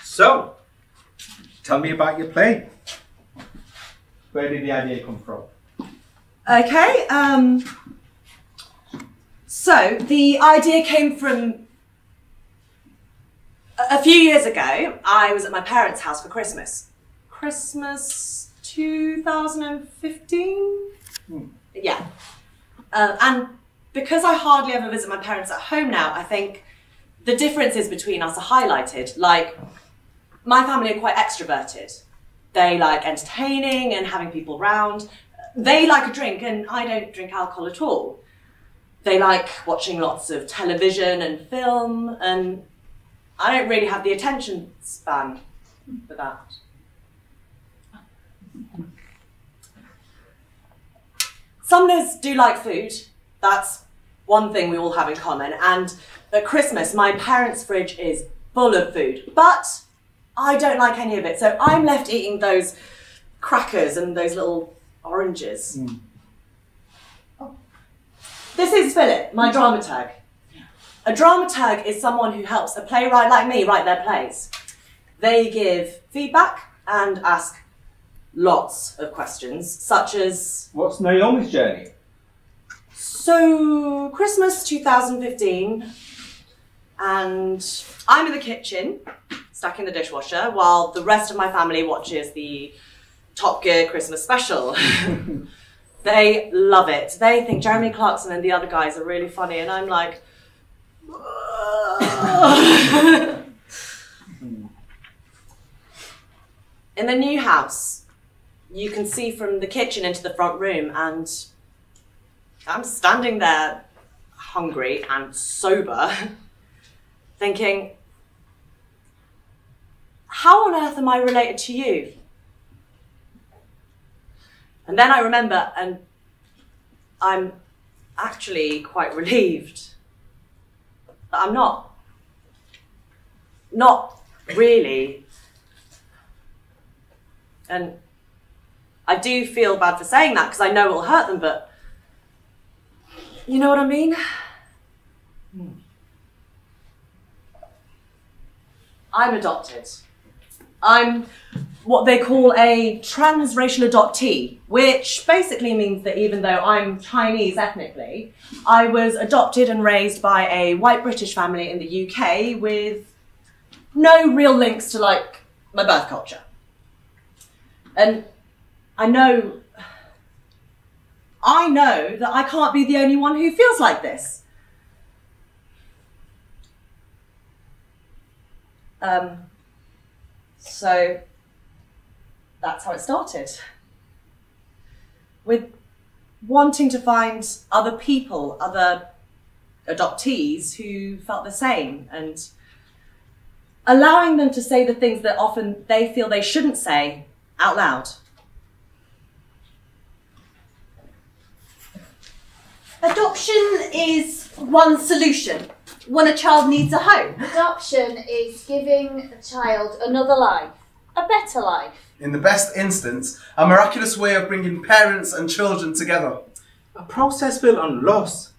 So, tell me about your play. Where did the idea come from? Okay, so the idea came from a few years ago. I was at my parents' house for Christmas. Christmas 2015? Yeah. And because I hardly ever visit my parents at home now, I think the differences between us are highlighted. Like, my family are quite extroverted. They like entertaining and having people round. They like a drink, and I don't drink alcohol at all. They like watching lots of television and film, and I don't really have the attention span for that. Southerners do like food. That's one thing we all have in common. And at Christmas, my parents' fridge is full of food, but I don't like any of it. So I'm left eating those crackers and those little oranges. Oh. This is Philip, my dramaturg. A dramaturg is someone who helps a playwright like me write their plays. They give feedback and ask lots of questions, such as... What's Naomi's journey? So, Christmas 2015, and I'm in the kitchen, stacking the dishwasher, while the rest of my family watches the Top Gear Christmas special. They love it. They think Jeremy Clarkson and the other guys are really funny, and I'm like... In the new house, you can see from the kitchen into the front room, and I'm standing there hungry and sober, thinking, how on earth am I related to you? And then I remember, and I'm actually quite relieved that I'm not. Not really. And I do feel bad for saying that because I know it'll hurt them, but you know what I mean? I'm adopted. I'm what they call a transracial adoptee, which basically means that even though I'm Chinese ethnically, I was adopted and raised by a white British family in the UK with no real links to like my birth culture. And I know that I can't be the only one who feels like this. So that's how it started. With wanting to find other people, other adoptees who felt the same, and allowing them to say the things that often they feel they shouldn't say out loud. Adoption is one solution when a child needs a home. Adoption is giving a child another life, a better life. In the best instance, a miraculous way of bringing parents and children together. A process built on loss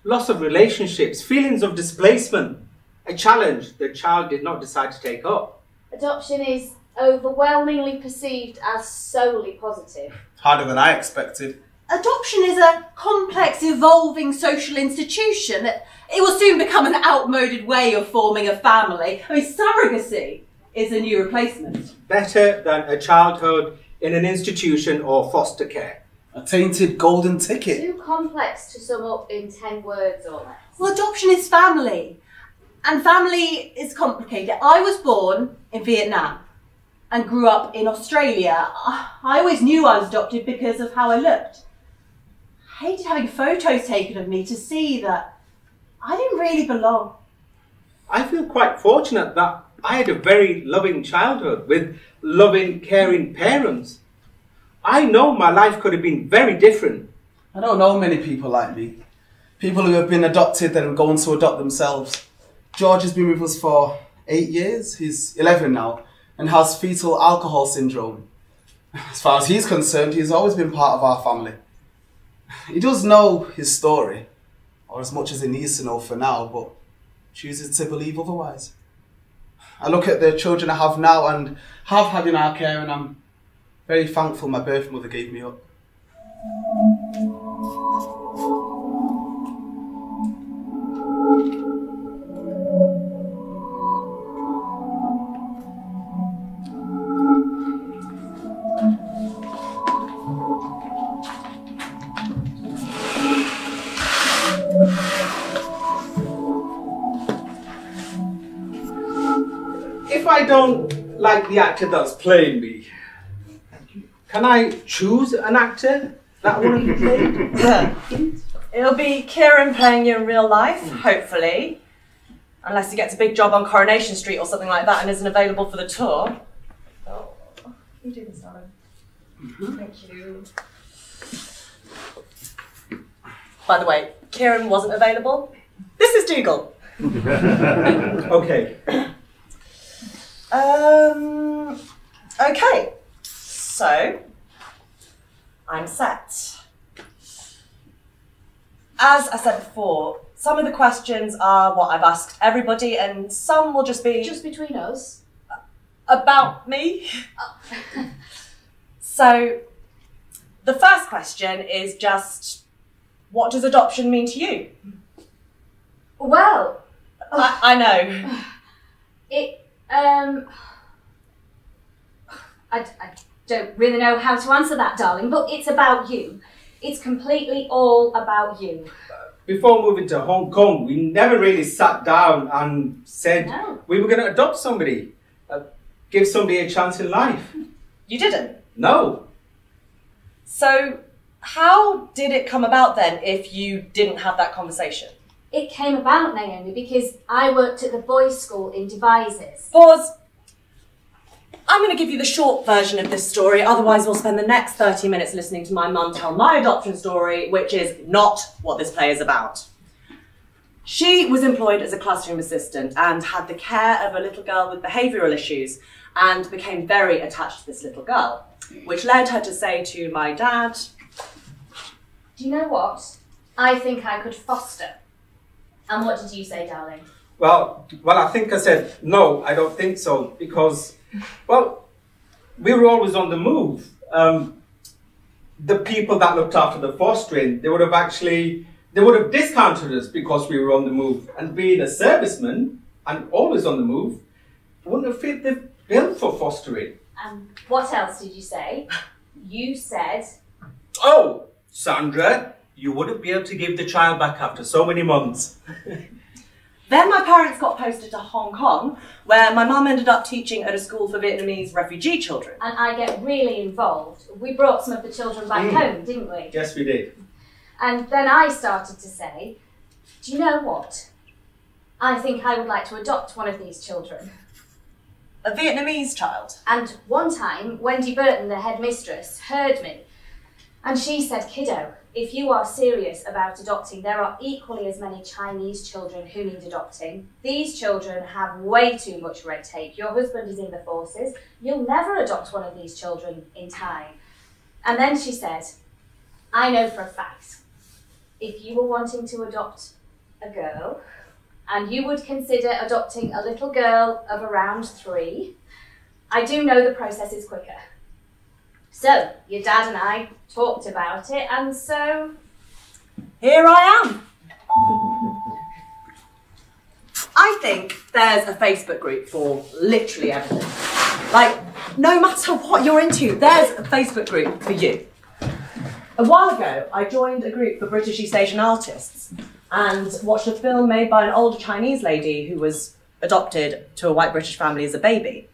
of relationships, feelings of displacement, a challenge the child did not decide to take up. Adoption is overwhelmingly perceived as solely positive. Harder than I expected. Adoption is a complex, evolving social institution. It will soon become an outmoded way of forming a family. I mean, surrogacy is a new replacement. Better than a childhood in an institution or foster care. A tainted golden ticket. Too complex to sum up in 10 words or less. Well, adoption is family. And family is complicated. I was born in Vietnam and grew up in Australia. I always knew I was adopted because of how I looked. I hated having photos taken of me to see that I didn't really belong. I feel quite fortunate that I had a very loving childhood with loving, caring parents. I know my life could have been very different. I don't know many people like me. People who have been adopted and going to adopt themselves. George has been with us for 8 years. He's 11 now and has fetal alcohol syndrome. As far as he's concerned, he's always been part of our family. He does know his story, or as much as he needs to know for now, but chooses to believe otherwise. I look at the children I have now and have had in our care, and I'm very thankful my birth mother gave me up. If I don't like the actor that's playing me, can I choose an actor that I want to be played? It'll be Kieran playing you in real life, hopefully. Unless he gets a big job on Coronation Street or something like that and isn't available for the tour. Oh, you do this, darling. Thank you. By the way, Kieran wasn't available. This is Duggal. Okay. Okay. So, I'm set. As I said before, some of the questions are what I've asked everybody, and some will just be... Just between us? About me. So, the first question is just, what does adoption mean to you? Well... I know. I don't really know how to answer that, darling, but it's about you. It's completely all about you. Before moving to Hong Kong, we never really sat down and said we were going to adopt somebody, give somebody a chance in life. You didn't? No. So, how did it come about then if you didn't have that conversation? It came about, Naomi, because I worked at the boys' school in Devizes. Pause. I'm going to give you the short version of this story, otherwise we'll spend the next 30 minutes listening to my mum tell my adoption story, which is not what this play is about. She was employed as a classroom assistant and had the care of a little girl with behavioural issues and became very attached to this little girl, which led her to say to my dad, Do you know what? I think I could foster. And what did you say, darling? Well, I think I said, no, I don't think so, because, well, we were always on the move. The people that looked after the fostering, they would have discounted us because we were on the move. And being a serviceman and always on the move, wouldn't have fit the bill for fostering. And what else did you say? You said... Oh, Sandra, you wouldn't be able to give the child back after so many months. Then my parents got posted to Hong Kong, where my mum ended up teaching at a school for Vietnamese refugee children. And I get really involved. We brought some of the children back home, didn't we? Yes, we did. And then I started to say, do you know what? I think I would like to adopt one of these children. A Vietnamese child. And one time, Wendy Burton, the headmistress, heard me. And she said, kiddo, if you are serious about adopting, there are equally as many Chinese children who need adopting. These children have way too much red tape. Your husband is in the forces. You'll never adopt one of these children in time. And then she said, I know for a fact, if you were wanting to adopt a girl, and you would consider adopting a little girl of around 3, I do know the process is quicker. So, your dad and I talked about it, and so... Here I am. I think there's a Facebook group for literally everything. Like, no matter what you're into, there's a Facebook group for you. A while ago, I joined a group for British East Asian artists and watched a film made by an older Chinese lady who was adopted to a white British family as a baby.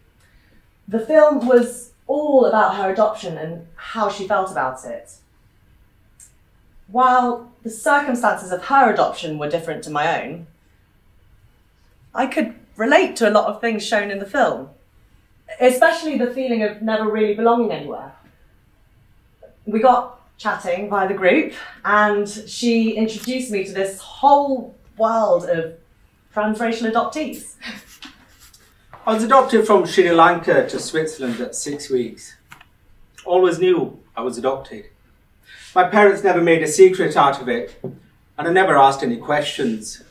The film was all about her adoption and how she felt about it. while the circumstances of her adoption were different to my own, I could relate to a lot of things shown in the film, especially the feeling of never really belonging anywhere. We got chatting via the group, and she introduced me to this whole world of transracial adoptees. I was adopted from Sri Lanka to Switzerland at 6 weeks. Always knew I was adopted. My parents never made a secret out of it, and I never asked any questions.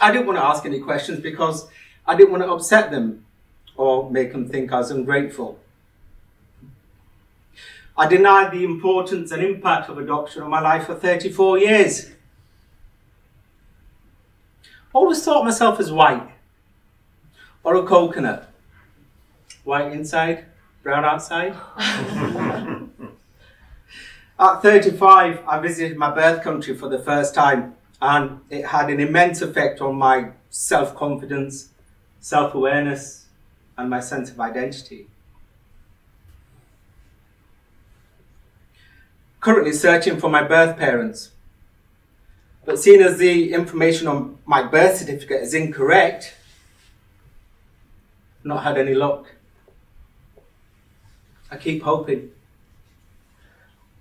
I didn't want to ask any questions because I didn't want to upset them or make them think I was ungrateful. I denied the importance and impact of adoption on my life for 34 years. Always thought myself as white, or a coconut. White inside, brown outside. At 35, I visited my birth country for the first time, and it had an immense effect on my self-confidence, self-awareness, and my sense of identity. Currently searching for my birth parents, but seeing as the information on my birth certificate is incorrect, not had any luck. I keep hoping.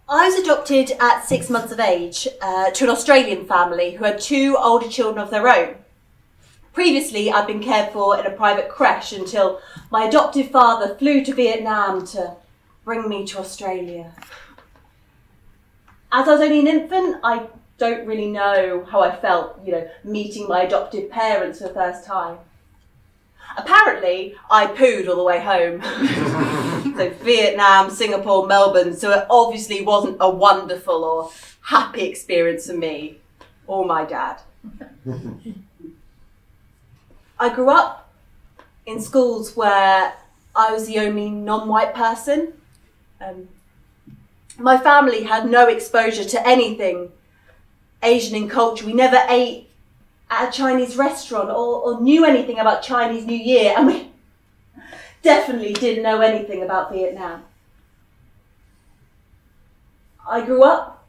I was adopted at 6 months of age to an Australian family who had 2 older children of their own. Previously, I'd been cared for in a private creche until my adoptive father flew to Vietnam to bring me to Australia. As I was only an infant, I don't really know how I felt, meeting my adoptive parents for the first time. Apparently, I pooed all the way home. So Vietnam, Singapore, Melbourne, so it obviously wasn't a wonderful or happy experience for me or my dad. I grew up in schools where I was the only non-white person. My family had no exposure to anything Asian in culture. We never ate at a Chinese restaurant or knew anything about Chinese New Year, and we definitely didn't know anything about Vietnam. I grew up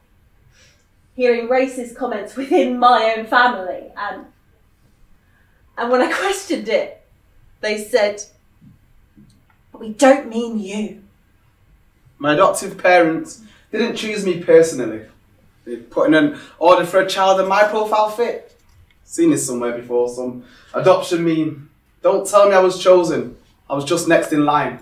hearing racist comments within my own family, and when I questioned it, they said, "We don't mean you." My adoptive parents didn't choose me personally. They put in an order for a child and my profile fit. Seen this somewhere before, some adoption meme. Don't tell me I was chosen. I was just next in line.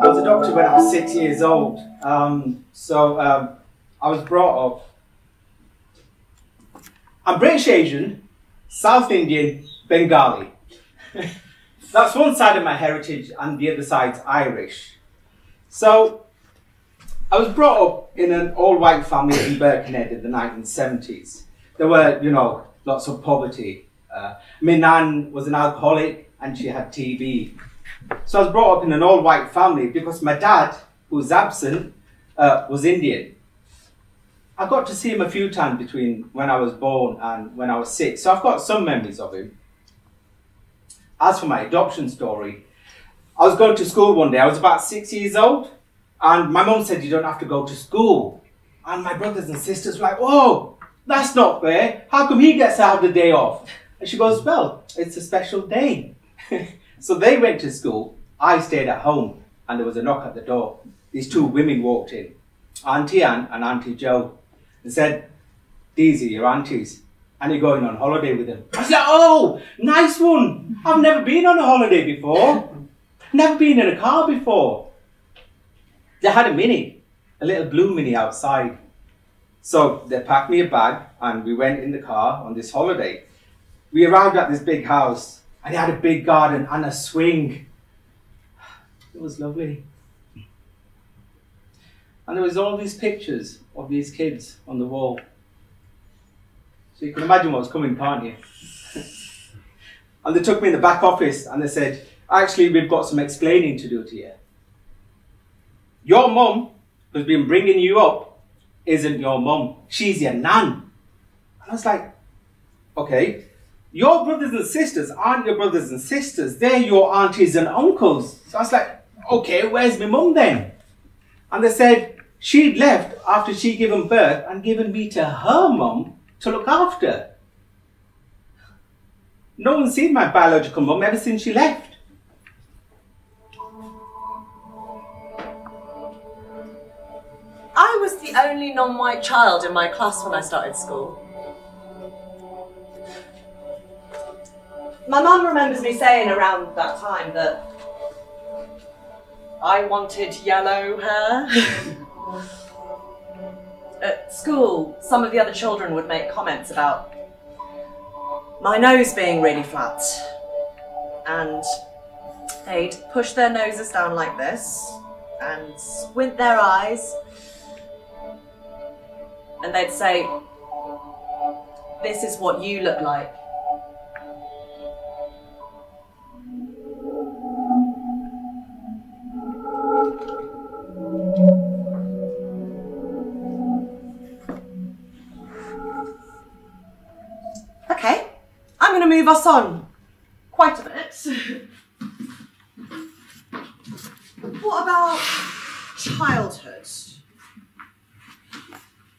I was adopted when I was 6 years old, I was brought up. I'm British Asian, South Indian, Bengali. That's one side of my heritage and the other side's Irish. So I was brought up in an all-white family in Birkenhead in the 1970s. There were, lots of poverty. My nan was an alcoholic and she had TB. So I was brought up in an all-white family because my dad, who was absent, was Indian. I got to see him a few times between when I was born and when I was 6, so I've got some memories of him. As for my adoption story, I was going to school one day. I was about 6 years old, and my mum said, "You don't have to go to school." And my brothers and sisters were like, "Whoa, that's not fair. How come he gets to have the day off?" And she goes, "Well, it's a special day." So they went to school. I stayed at home, and there was a knock at the door. These 2 women walked in, Auntie Anne and Auntie Jo, and said, "These are your aunties, and you're going on holiday with them." I was like, "Oh, nice one. I've never been on a holiday before. Never been in a car before." They had a Mini, a little blue Mini outside. So they packed me a bag and we went in the car on this holiday. We arrived at this big house and it had a big garden and a swing. It was lovely. And there was all these pictures of these kids on the wall. So you can imagine what's coming, can't you? And they took me in the back office and they said, "Actually, we've got some explaining to do to you. Your mum has been bringing you up isn't your mum. She's your nan. And I was like, okay, your brothers and sisters aren't your brothers and sisters. They're your aunties and uncles. So I was like, okay, where's my mum then? And they said she'd left after she'd given birth and given me to her mum to look after. No one's seen my biological mum ever since she left. I was the only non-white child in my class when I started school. My mum remembers me saying around that time that I wanted yellow hair. At school, some of the other children would make comments about my nose being really flat, and they'd push their noses down like this and squint their eyes, and they'd say, "This is what you look like." Okay, I'm going to move us on quite a bit. What about childhood?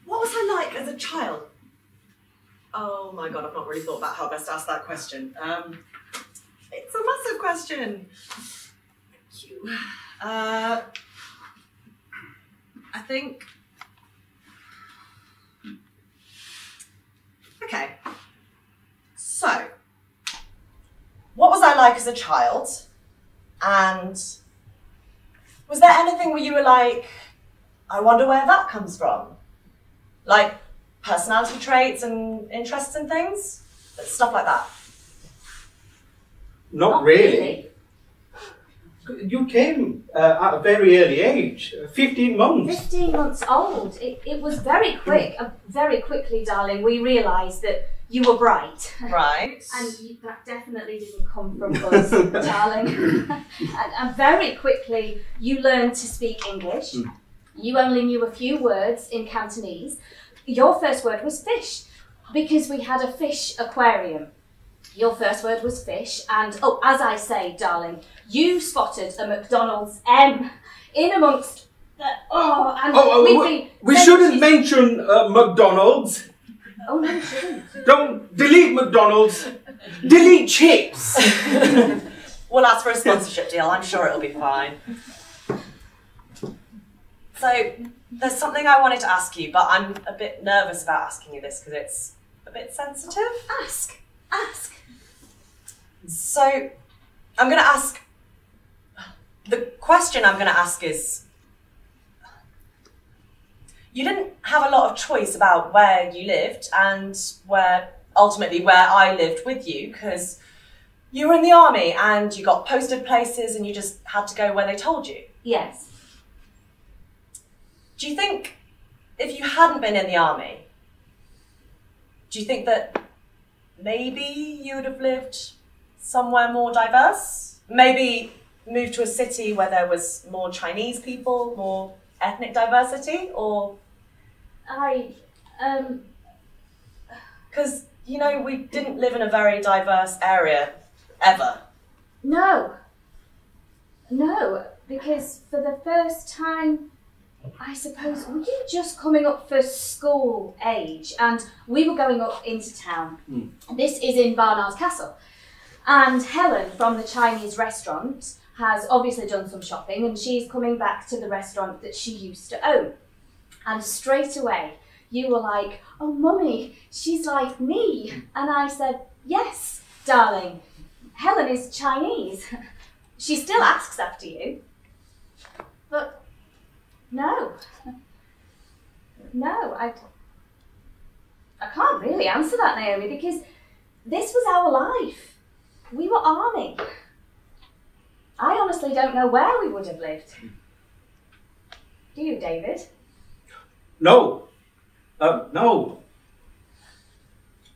What was I like as a child? Oh my god, I've not really thought about how best to ask that question. It's a massive question. Thank you. I think... Okay. So, what was I like as a child? And was there anything where you were like, I wonder where that comes from? Like personality traits and interests and things? Stuff like that. Not really. You came at a very early age, 15 months. 15 months old. It was very quick. Very quickly, darling, we realised that you were bright. Right. And that definitely didn't come from us, darling. And very quickly, you learned to speak English. You only knew a few words in Cantonese. Your first word was fish, because we had a fish aquarium. Your first word was fish, and oh, as I say, darling, you spotted a McDonald's M in amongst the, we shouldn't mention McDonald's. Oh no, you shouldn't. Don't delete McDonald's. Delete chips. We'll ask for a sponsorship deal. I'm sure it'll be fine. So, there's something I wanted to ask you, but I'm a bit nervous about asking you this because it's a bit sensitive. Ask. So, I'm going to ask... The question I'm going to ask is... You didn't have a lot of choice about where you lived and ultimately where I lived with you, because you were in the army and you got posted places and you just had to go where they told you. Yes. Do you think if you hadn't been in the army, do you think that maybe you would have lived somewhere more diverse? Maybe moved to a city where there was more Chinese people, more ethnic diversity, or... Because, you know, we didn't live in a very diverse area, ever. No, because for the first time, I suppose, were you just coming up for school age? And we were going up into town. This is in Barnard's Castle. And Helen from the Chinese restaurant has obviously done some shopping, and she's coming back to the restaurant that she used to own. And straight away, you were like, "Oh, Mummy, she's like me." And I said, "Yes, darling, Helen is Chinese. She still asks after you." But no, I can't really answer that, Naomi, because this was our life. We were army. I honestly don't know where we would have lived. Do you, David? No. No.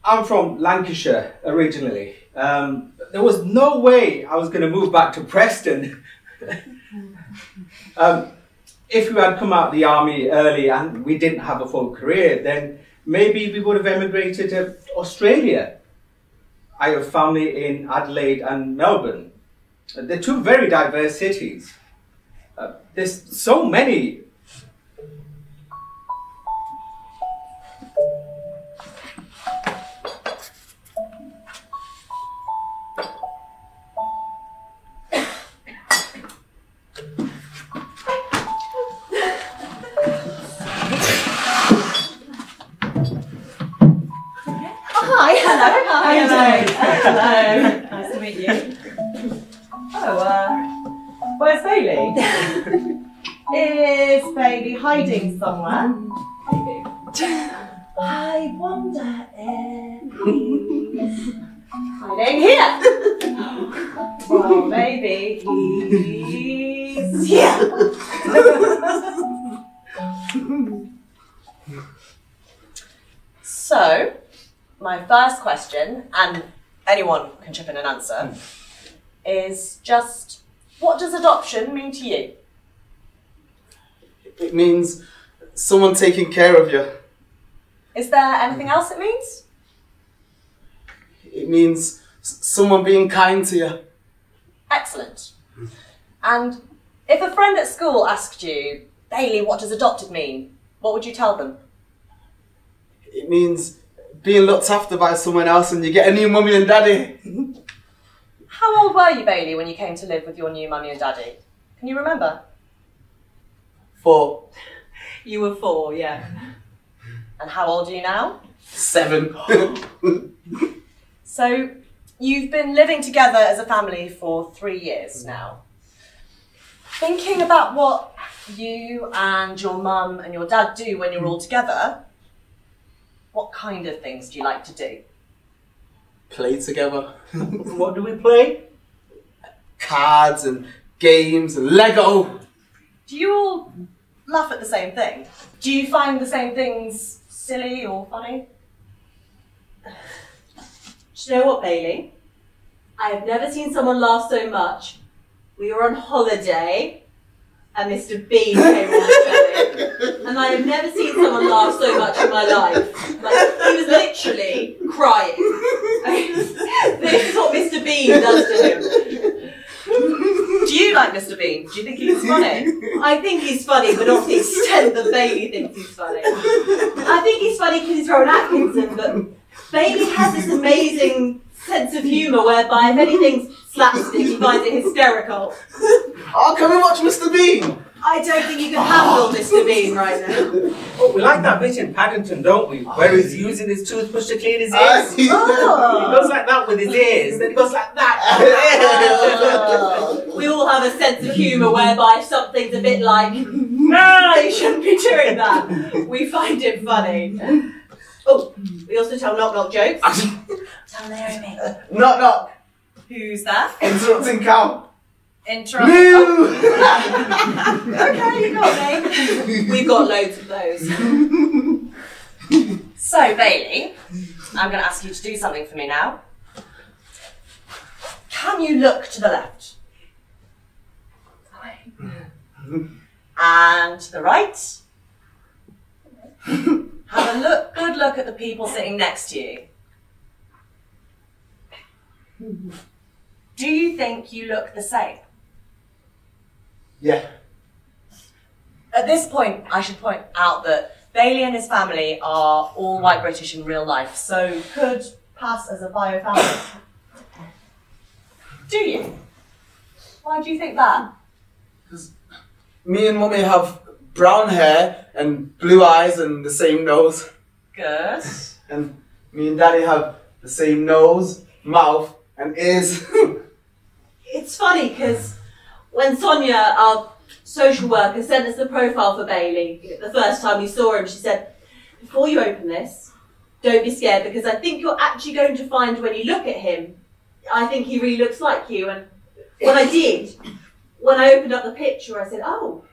I'm from Lancashire originally. There was no way I was going to move back to Preston. if we had come out of the army early and we didn't have a full career, then maybe we would have emigrated to Australia. I have family in Adelaide and Melbourne. They're two very diverse cities. There's so many. Hello. Nice to meet you. Oh, where's Bailey? Is Bailey hiding somewhere? Maybe. I wonder if he's hiding here. Well, maybe he's here. So, my first question, and anyone can chip in an answer, is just, what does adoption mean to you? It means someone taking care of you. Is there anything else it means? It means someone being kind to you. Excellent. And if a friend at school asked you, Bailey, what does adopted mean? What would you tell them? It means being looked after by someone else and you get a new mummy and daddy. How old were you, Bailey, when you came to live with your new mummy and daddy? Can you remember? 4. You were 4, yeah. And how old are you now? 7. So, you've been living together as a family for 3 years now. Thinking about what you and your mum and your dad do when you're all together, what kind of things do you like to do? Play together. What do we play? Cards and games and Lego. Do you all laugh at the same thing? Do you find the same things silly or funny? Do you know what, Bailey? I have never seen someone laugh so much. We were on holiday and Mr. Bean came on the telly. And I have never seen someone laugh so much in my life. Like, he was literally crying. This is what Mr. Bean does to him. Do you like Mr. Bean? Do you think he's funny? I think he's funny, but not to the extent that Bailey thinks he's funny. I think he's funny because he's Rowan Atkinson, but Bailey has this amazing sense of humour whereby if anything's slapstick, he finds it hysterical. Oh, can we watch Mr. Bean? I don't think you can handle Mr. Bean right now. Oh, we like that bit in Paddington, don't we? Where he's using his toothbrush to clean his ears. Oh. He goes like that with his ears, then he goes like that. We all have a sense of humour whereby if something's a bit like, nah, you shouldn't be doing that, we find it funny. Oh, we also tell knock-knock jokes. Tell Naomi. Knock knock. Who's that? Interrupting cow. Intro. Moo! Okay, you got me. We've got loads of those. So, Bailey, I'm going to ask you to do something for me now. Can you look to the left? And to the right? Have a good look at the people sitting next to you. Do you think you look the same? Yeah. At this point, I should point out that Bailey and his family are all white British in real life, so could pass as a bio family. Do you? Why do you think that? Because me and Mummy have brown hair and blue eyes and the same nose. Good. And me and Daddy have the same nose, mouth and ears. It's funny because when Sonia, our social worker, sent us the profile for Bailey, the first time we saw him, she said, before you open this, don't be scared because I think you're actually going to find when you look at him, I think he really looks like you. And when I did, when I opened up the picture, I said, oh,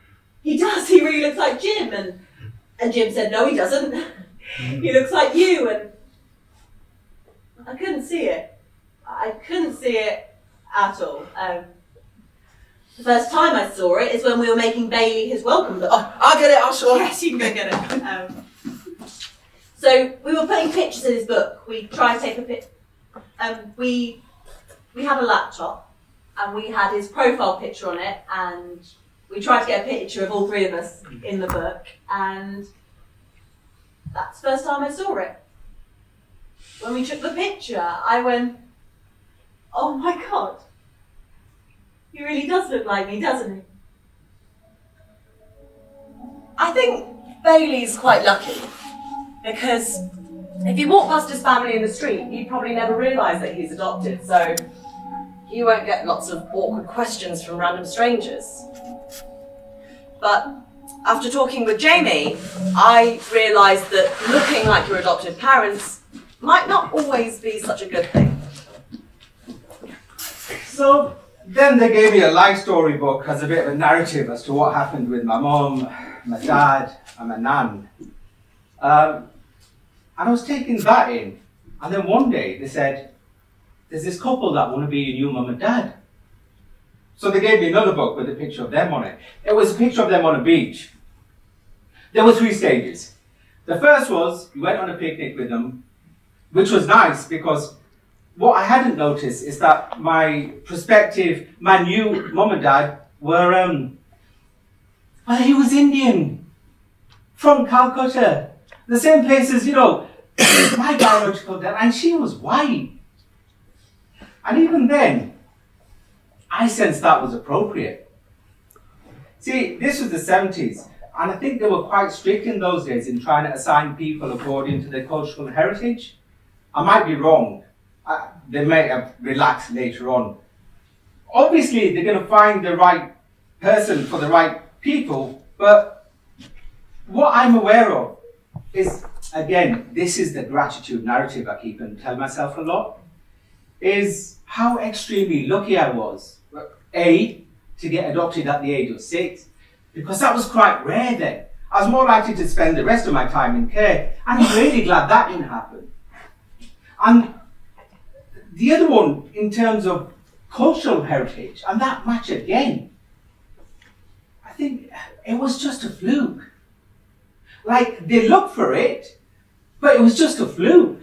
he does, he really looks like Jim. And Jim said, no, he doesn't. He looks like you. And I couldn't see it. I couldn't see it at all. The first time I saw it is when we were making Bailey his welcome book. Oh, I'll get it, I'll show. Yes, you can go get it. So we were putting pictures in his book. We tried to take a picture. We have a laptop, and we had his profile picture on it, and we tried to get a picture of all three of us in the book, and that's the first time I saw it. When we took the picture, I went, oh my God, he really does look like me, doesn't he? I think Bailey's quite lucky, because if you walk past his family in the street, you'd probably never realise that he's adopted, so you won't get lots of awkward questions from random strangers. But after talking with Jamie, I realised that looking like your adoptive parents might not always be such a good thing. So then they gave me a life story book as a bit of a narrative as to what happened with my mum, my dad, and my nan. And I was taking that in, and then one day they said, there's this couple that want to be your new mum and dad. So they gave me another book with a picture of them on it. It was a picture of them on a beach. There were 3 stages. The first was, we went on a picnic with them, which was nice because what I hadn't noticed is that my new mum and dad were, well, he was Indian, from Calcutta. The same place as, my biological dad, and she was white. And even then, I sensed that was appropriate. See, this was the 70s, and I think they were quite strict in those days in trying to assign people according to their cultural heritage. I might be wrong. They may have relaxed later on. Obviously, they're going to find the right person for the right people, but what I'm aware of is, again, this is the gratitude narrative I keep and tell myself a lot, is how extremely lucky I was. A, to get adopted at the age of 6, because that was quite rare then. I was more likely to spend the rest of my time in care, and I'm really glad that didn't happen. And the other one, in terms of cultural heritage, and that match again, I think it was just a fluke. Like, they looked for it, but it was just a fluke.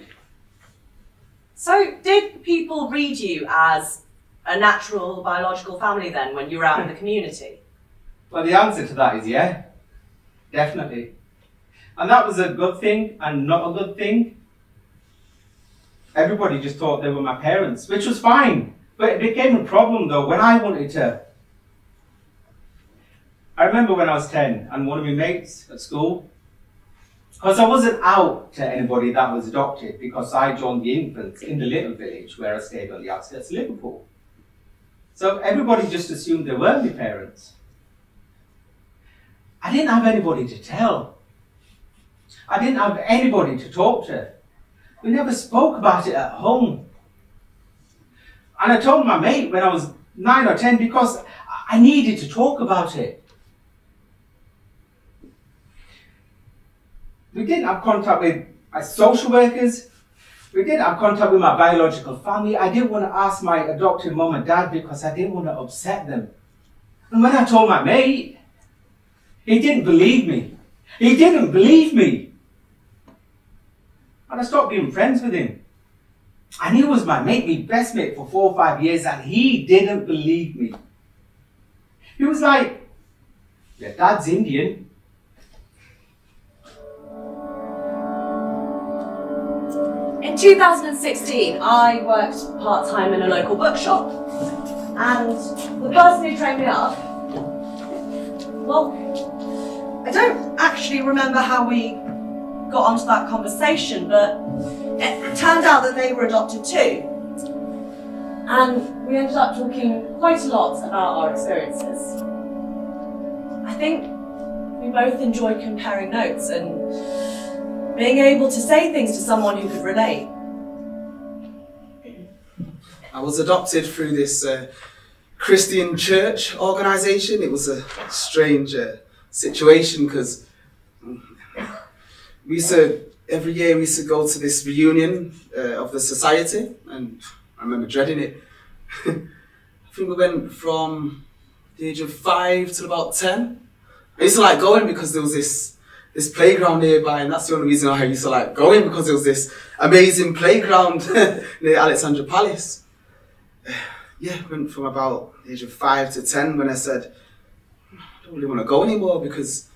So did people read you as a natural biological family then when you were out in the community? Well, the answer to that is yeah, definitely. And that was a good thing and not a good thing. Everybody just thought they were my parents, which was fine. But it became a problem though when I wanted to. I remember when I was 10 and one of my mates at school, because I wasn't out to anybody that was adopted because I joined the infants in the little village where I stayed on the outskirts of Liverpool. So everybody just assumed they were my parents. I didn't have anybody to tell. I didn't have anybody to talk to. We never spoke about it at home. And I told my mate when I was 9 or 10 because I needed to talk about it. We didn't have contact with my social workers. We didn't have contact with my biological family. I didn't want to ask my adopted mum and dad because I didn't want to upset them. And when I told my mate, he didn't believe me. He didn't believe me. And I stopped being friends with him. And he was my mate, my best mate for 4 or 5 years, and he didn't believe me. He was like, your dad's Indian. In 2016, I worked part-time in a local bookshop, and the person who trained me up, well, I don't actually remember how we got onto that conversation, but it turned out that they were adopted too. And we ended up talking quite a lot about our experiences. I think we both enjoyed comparing notes and being able to say things to someone who could relate. I was adopted through this Christian church organisation. It was a strange situation because every year we used to go to this reunion of the society, and I remember dreading it. I think we went from the age of 5 till about 10. I used to like going because there was this playground nearby, and that's the only reason I used to like going, because there was this amazing playground near Alexandra Palace. Yeah, went from about the age of 5 to 10 when I said, I don't really want to go anymore because,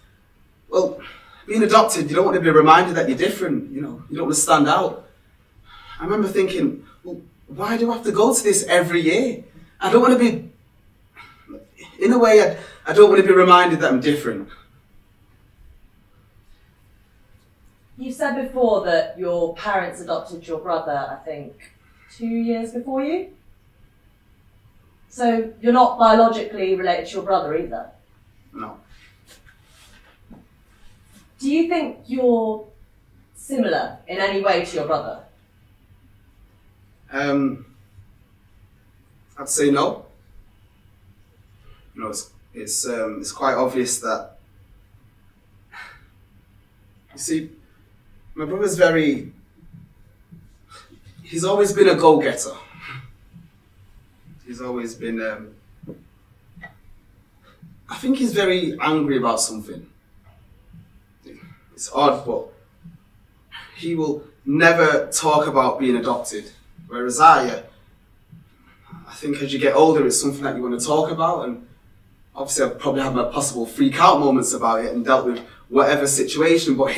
well, being adopted, you don't want to be reminded that you're different, you know, you don't want to stand out. I remember thinking, well, why do I have to go to this every year? I don't want to be, in a way, I don't want to be reminded that I'm different. You said before that your parents adopted your brother, I think, 2 years before you? So you're not biologically related to your brother either? No. Do you think you're similar in any way to your brother? I'd say no. You know, it's quite obvious that, you see, my brother's he's always been a go-getter. He's always been, I think he's very angry about something. It's odd, but he will never talk about being adopted. Whereas I think as you get older, it's something that you want to talk about, and obviously I've probably had my possible freak out moments about it and dealt with whatever situation, but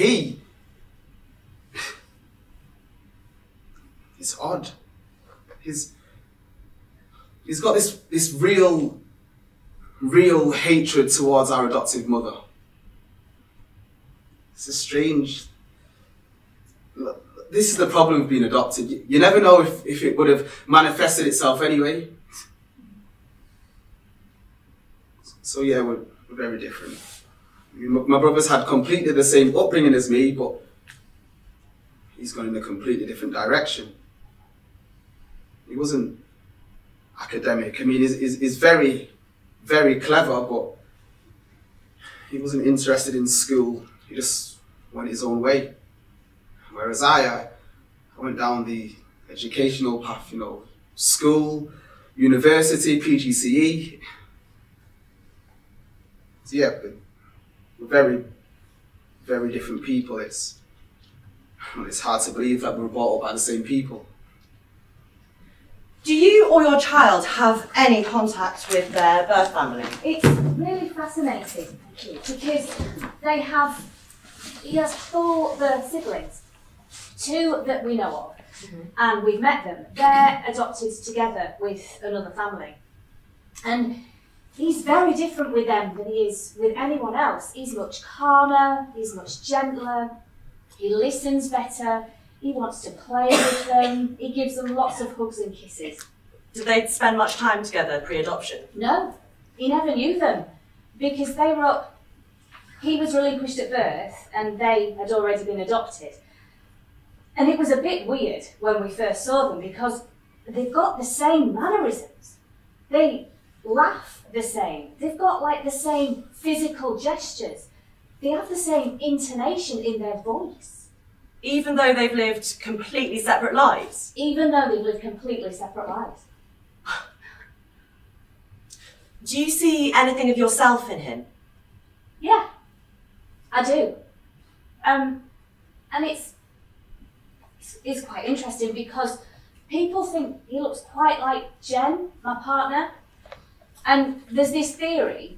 it's odd. He's got this real hatred towards our adoptive mother. It's a strange. This is the problem with being adopted. You never know if it would have manifested itself anyway. So yeah, we're very different. My brother's had completely the same upbringing as me, but he's gone in a completely different direction. He wasn't academic. I mean, he's very, very clever, but he wasn't interested in school. He just went his own way. Whereas I went down the educational path, you know, school, university, PGCE. So yeah, we're very, very different people. It's hard to believe that we were brought up by the same people. Do you or your child have any contact with their birth family? It's really fascinating, because he has 4 birth siblings, 2 that we know of, and we've met them. They're adopted together with another family. And he's very different with them than he is with anyone else. He's much calmer, he's much gentler, he listens better, he wants to play with them, he gives them lots of hugs and kisses. Did they spend much time together pre-adoption? No, he never knew them, because he was relinquished at birth and they had already been adopted. And it was a bit weird when we first saw them, because they've got the same mannerisms. They laugh the same. They've got like the same physical gestures. They have the same intonation in their voice. Even though they've lived completely separate lives? Even though they've lived completely separate lives. Do you see anything of yourself in him? Yeah, I do. And it's quite interesting, because people think he looks quite like Jen, my partner. And there's this theory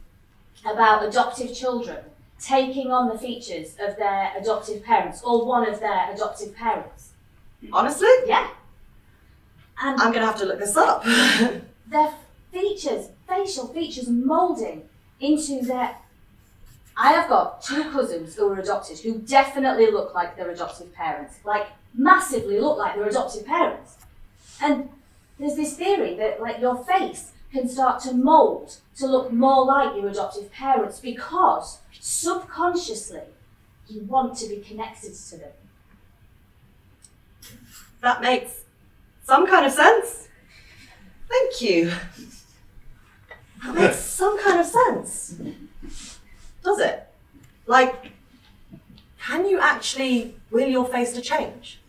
about adoptive children taking on the features of their adoptive parents, or one of their adoptive parents. Honestly? Yeah. And I'm going to have to look this up. their features, facial features, moulding into their... I have got 2 cousins who are adopted who definitely look like their adoptive parents, like massively look like their adoptive parents. And there's this theory that like your face can start to mould to look more like your adoptive parents, because subconsciously you want to be connected to them. That makes some kind of sense. Thank you. That makes some kind of sense. Does it? Like, can you actually will your face to change?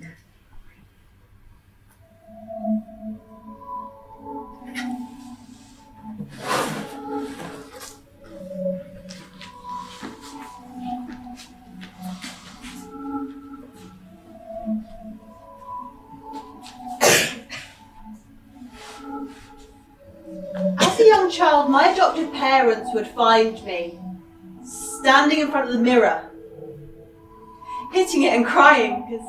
child, my adoptive parents would find me standing in front of the mirror, hitting it and crying because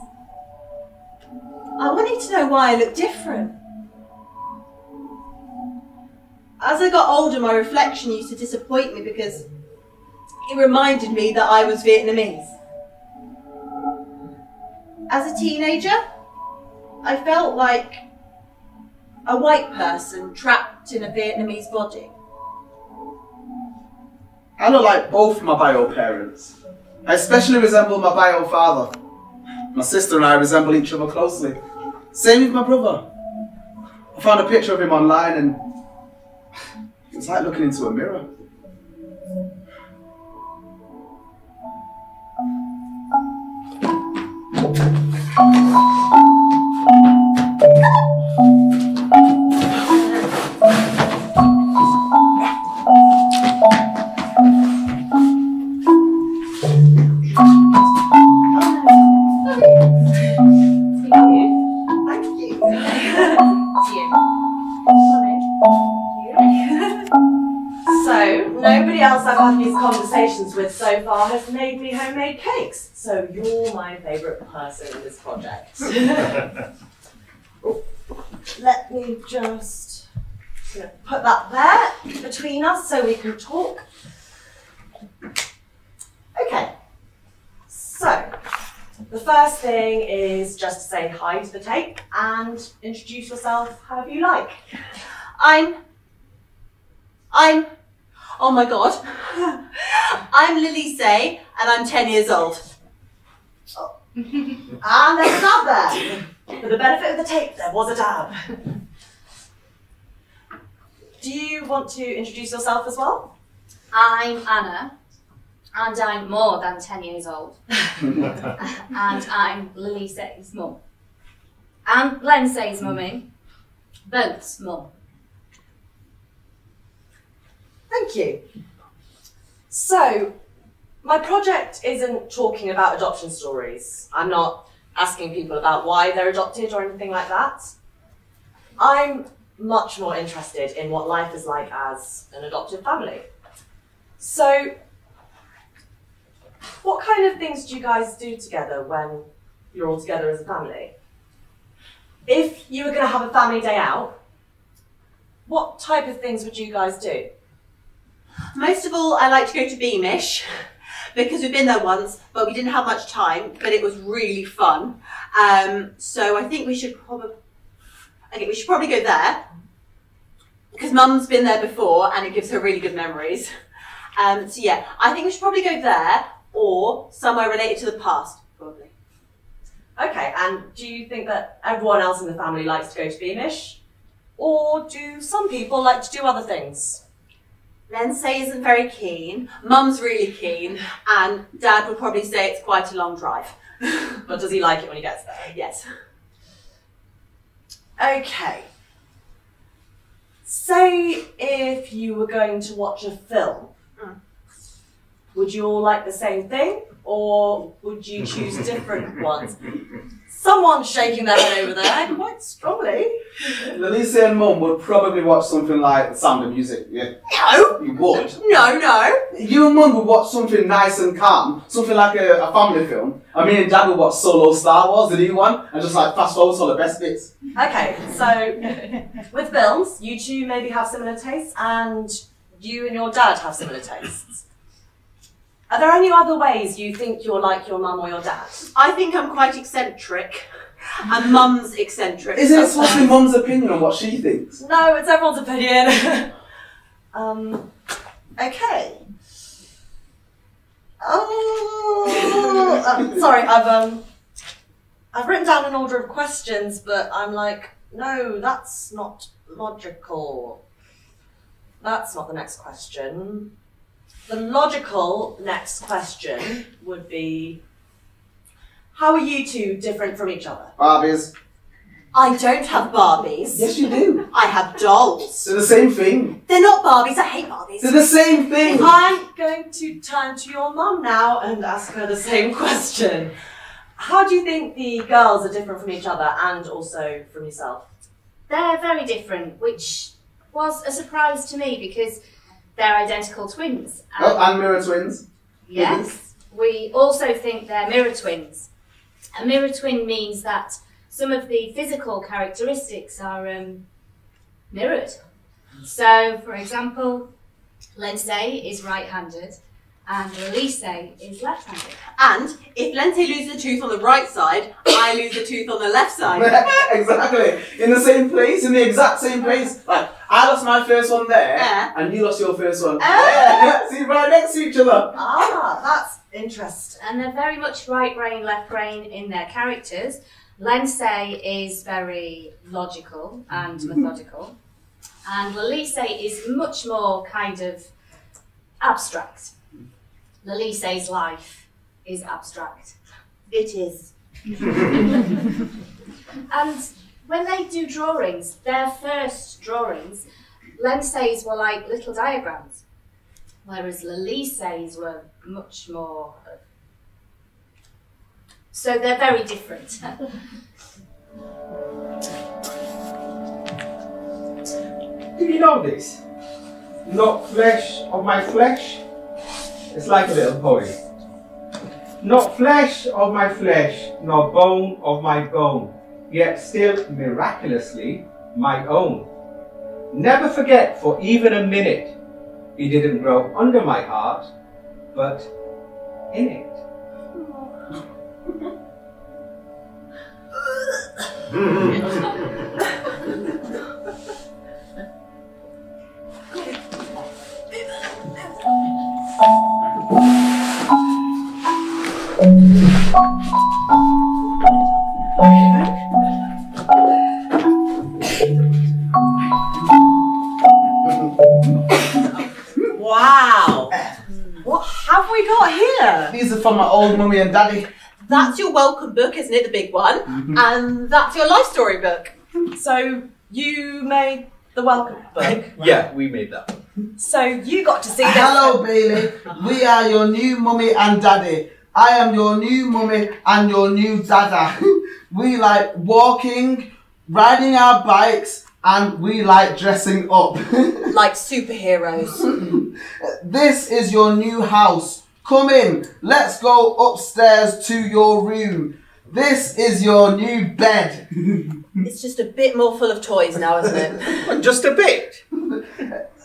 I wanted to know why I looked different. As I got older, my reflection used to disappoint me because it reminded me that I was Vietnamese. As a teenager, I felt like a white person trapped in a Vietnamese body. I look like both my bio parents. I especially resemble my bio father. My sister and I resemble each other closely. Same with my brother. I found a picture of him online and it was like looking into a mirror. I've had these conversations with so far has made me homemade cakes. So you're my favourite person in this project. Let me just put that there between us so we can talk. Okay, so the first thing is just to say hi to the tape and introduce yourself however you like. Oh my god. I'm Lily Say and I'm 10 years old. Oh. And there's a dab there. For the benefit of the tape, there was a dab. Do you want to introduce yourself as well? I'm Anna and I'm more than 10 years old. And I'm Lily Say's mum. And Len Say's mummy. Both's mum. Thank you. So, my project isn't talking about adoption stories. I'm not asking people about why they're adopted or anything like that. I'm much more interested in what life is like as an adoptive family. So, what kind of things do you guys do together when you're all together as a family? If you were going to have a family day out, what type of things would you guys do? Most of all, I like to go to Beamish because we've been there once, but we didn't have much time, but it was really fun. So I think we should probably go there because Mum's been there before and it gives her really good memories. So yeah, I think we should probably go there or somewhere related to the past, probably. Okay, and do you think that everyone else in the family likes to go to Beamish? Or do some people like to do other things? Len Say isn't very keen, Mum's really keen, and Dad would probably say it's quite a long drive. But does he like it when he gets there? Yes. Okay. Say if you were going to watch a film, would you all like the same thing, or would you choose different ones? Someone's shaking their head over there quite strongly. Lisa and Mum would probably watch something like The Sound of Music, yeah. No! You would? No. You and Mum would watch something nice and calm, something like a family film. And me and Dad would watch Solo Star Wars, the new one, and just like fast forward to all the best bits. Okay, so with films, you two maybe have similar tastes, and you and your dad have similar tastes. Are there any other ways you think you're like your mum or your dad? I think I'm quite eccentric, and Mum's eccentric. Isn't it supposed to be Mum's opinion on what she thinks? No, it's everyone's opinion. Okay. Oh, sorry, I've written down an order of questions, but I'm like, no, that's not logical. That's not the next question. The logical next question would be, how are you two different from each other? Barbies. I don't have Barbies. Yes, you do. I have dolls. They're the same thing. They're not Barbies, I hate Barbies. They're the same thing. I'm going to turn to your mum now and ask her the same question. How do you think the girls are different from each other and also from yourself? They're very different, which was a surprise to me because they're identical twins. And mirror twins. Yes. We also think they're mirror twins. A mirror twin means that some of the physical characteristics are mirrored. So, for example, Lindsay is right-handed and Elise is left-handed. And if Lindsay loses a tooth on the right side, I lose a tooth on the left side. Exactly. In the same place, in the exact same place. Like, I lost my first one there, and you lost your first one. See, right next to each other. Ah, that's interesting. And they're very much right brain, left brain in their characters. Lindsay is very logical and methodical. And Elise is much more kind of abstract. Lise's life is abstract. It is. And when they do drawings, their first drawings, Lindsay's were like little diagrams, whereas Lise's were much more. So they're very different. Do you know this? Not flesh of my flesh. It's like a little poem. Not flesh of my flesh, nor bone of my bone, yet still miraculously my own. Never forget for even a minute, he didn't grow under my heart, but in it. Wow! What have we got here? These are from my old mummy and daddy. That's your welcome book, isn't it? The big one. And that's your life story book. So you made the welcome book. Yeah, we made that. So you got to see this. Hello, Bailey. We are your new mummy and daddy. I am your new mummy and your new dada. We like walking, riding our bikes, and we like dressing up. Like superheroes. This is your new house. Come in. Let's go upstairs to your room. This is your new bed. It's just a bit more full of toys now, isn't it? Just a bit.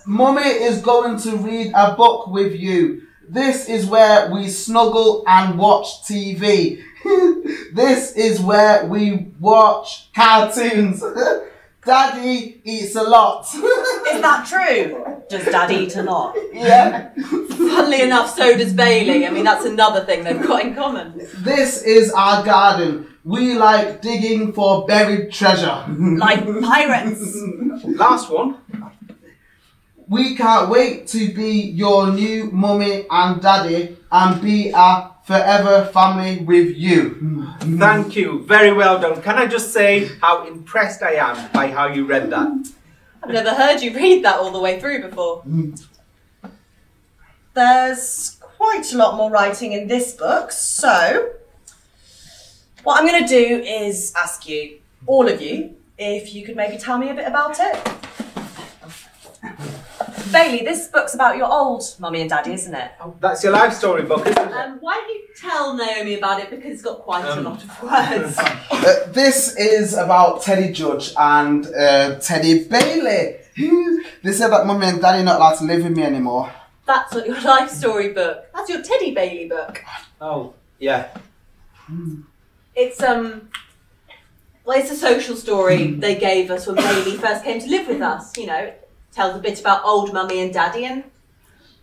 Mummy is going to read a book with you. This is where we snuggle and watch TV. This is where we watch cartoons. Daddy eats a lot. Is that true? Does Dad eat a lot? Yeah. Funnily enough, so does Bailey. I mean, that's another thing they've got in common. This is our garden. We like digging for buried treasure. Like pirates. Last one. We can't wait to be your new mummy and daddy and be a forever family with you. Thank you. Very well done. Can I just say how impressed I am by how you read that? I've never heard you read that all the way through before. There's quite a lot more writing in this book, so what I'm going to do is ask you, all of you, if you could maybe tell me a bit about it. Bailey, this book's about your old mummy and daddy, isn't it? Oh, that's your life story book, isn't it? Why don't you tell Naomi about it, because it's got quite a lot of words. This is about Teddy Judge and Teddy Bailey. They said that mummy and daddy are not allowed to live with me anymore. That's not your life story book. That's your Teddy Bailey book. Oh, yeah. It's well, it's a social story they gave us when Bailey first came to live with us. You know, it tells a bit about old mummy and daddy and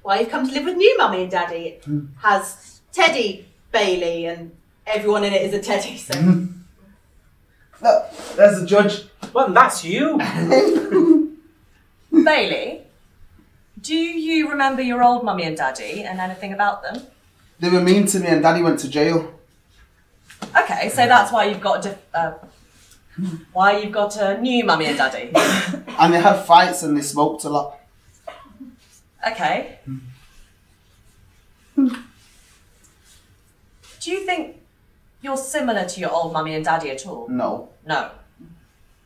why you've come to live with new mummy and daddy. It has Teddy Bailey and everyone in it is a Teddy. So Look, there's the judge. Well, that's you. Bailey, do you remember your old mummy and daddy and anything about them? They were mean to me and daddy went to jail. Okay, so that's why you've got a new mummy and daddy. And they had fights and they smoked a lot. Okay. Do you think you're similar to your old mummy and daddy at all? No. No.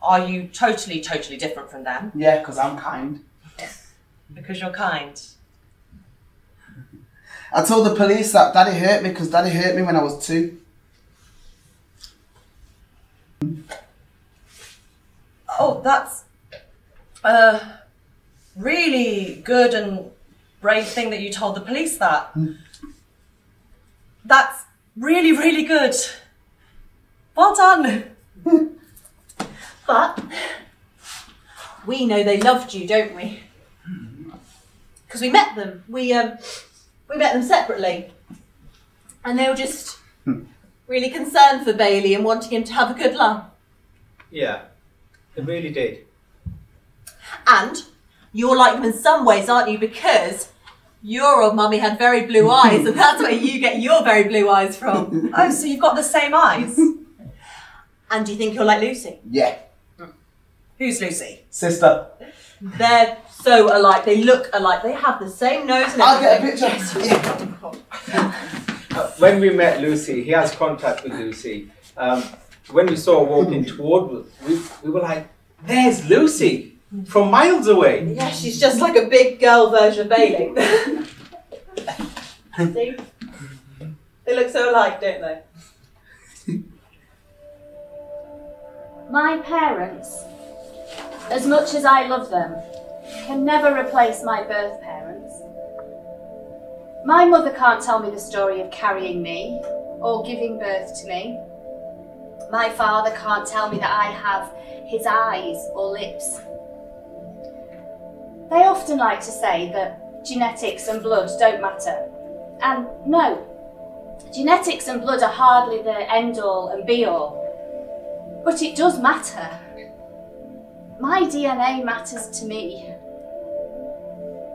Are you totally, totally different from them? Yeah, because I'm kind. Because you're kind. I told the police that Daddy hurt me because Daddy hurt me when I was 2. Oh, that's a really good and brave thing that you told the police that. That's really, really good. Well done. But we know they loved you, don't we? Because we met them. We met them separately. And they were just really concerned for Bailey and wanting him to have a good life. Yeah, they really did. And you're like them in some ways, aren't you? Because your old mummy had very blue eyes, and that's where you get your very blue eyes from. Oh, so you've got the same eyes? And do you think you're like Lucy? Yeah. Who's Lucy? Sister. They're so alike. They look alike. They have the same nose and I'll get a everything. picture. When we met Lucy, he has contact with Lucy. When we saw her walking toward us, we were like, there's Lucy from miles away. Yeah, she's just like a big girl version of Bailey. See? They look so alike, don't they? My parents, as much as I love them, can never replace my birth parents. My mother can't tell me the story of carrying me or giving birth to me. My father can't tell me that I have his eyes or lips. They often like to say that genetics and blood don't matter. And no, genetics and blood are hardly the end-all and be-all. But it does matter. My DNA matters to me.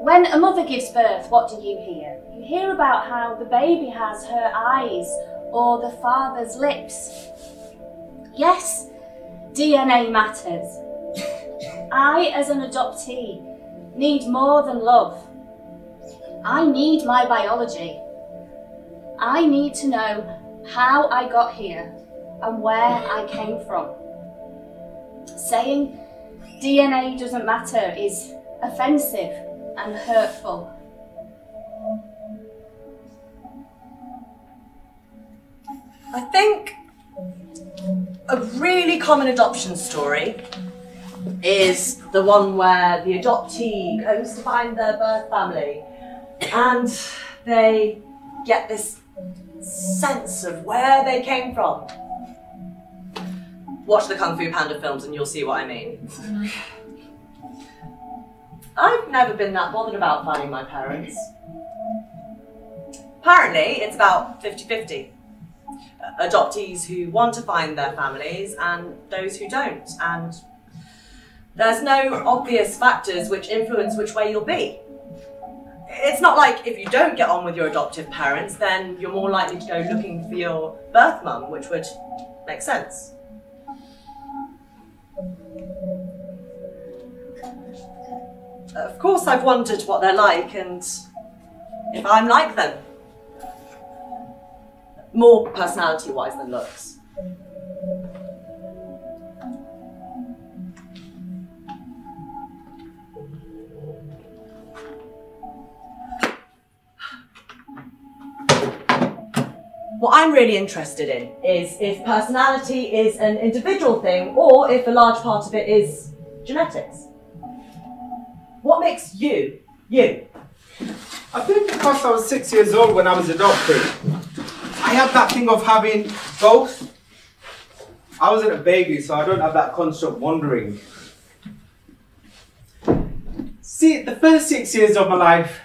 When a mother gives birth, what do you hear? You hear about how the baby has her eyes or the father's lips. Yes, DNA matters. I, as an adoptee, need more than love. I need my biology. I need to know how I got here and where I came from. Saying DNA doesn't matter is offensive and hurtful. I think a really common adoption story is the one where the adoptee goes to find their birth family and they get this sense of where they came from. Watch the Kung Fu Panda films and you'll see what I mean. I've never been that bothered about finding my parents. Apparently, it's about 50-50. Adoptees who want to find their families and those who don't. And there's no obvious factors which influence which way you'll be. It's not like if you don't get on with your adoptive parents, then you're more likely to go looking for your birth mum, which would make sense. Of course I've wondered what they're like and if I'm like them. More personality-wise than looks. What I'm really interested in is if personality is an individual thing or if a large part of it is genetics. What makes you, you? I think because I was 6 years old when I was adopted, I have that thing of having both. I wasn't a baby, so I don't have that constant wondering. See, the first 6 years of my life,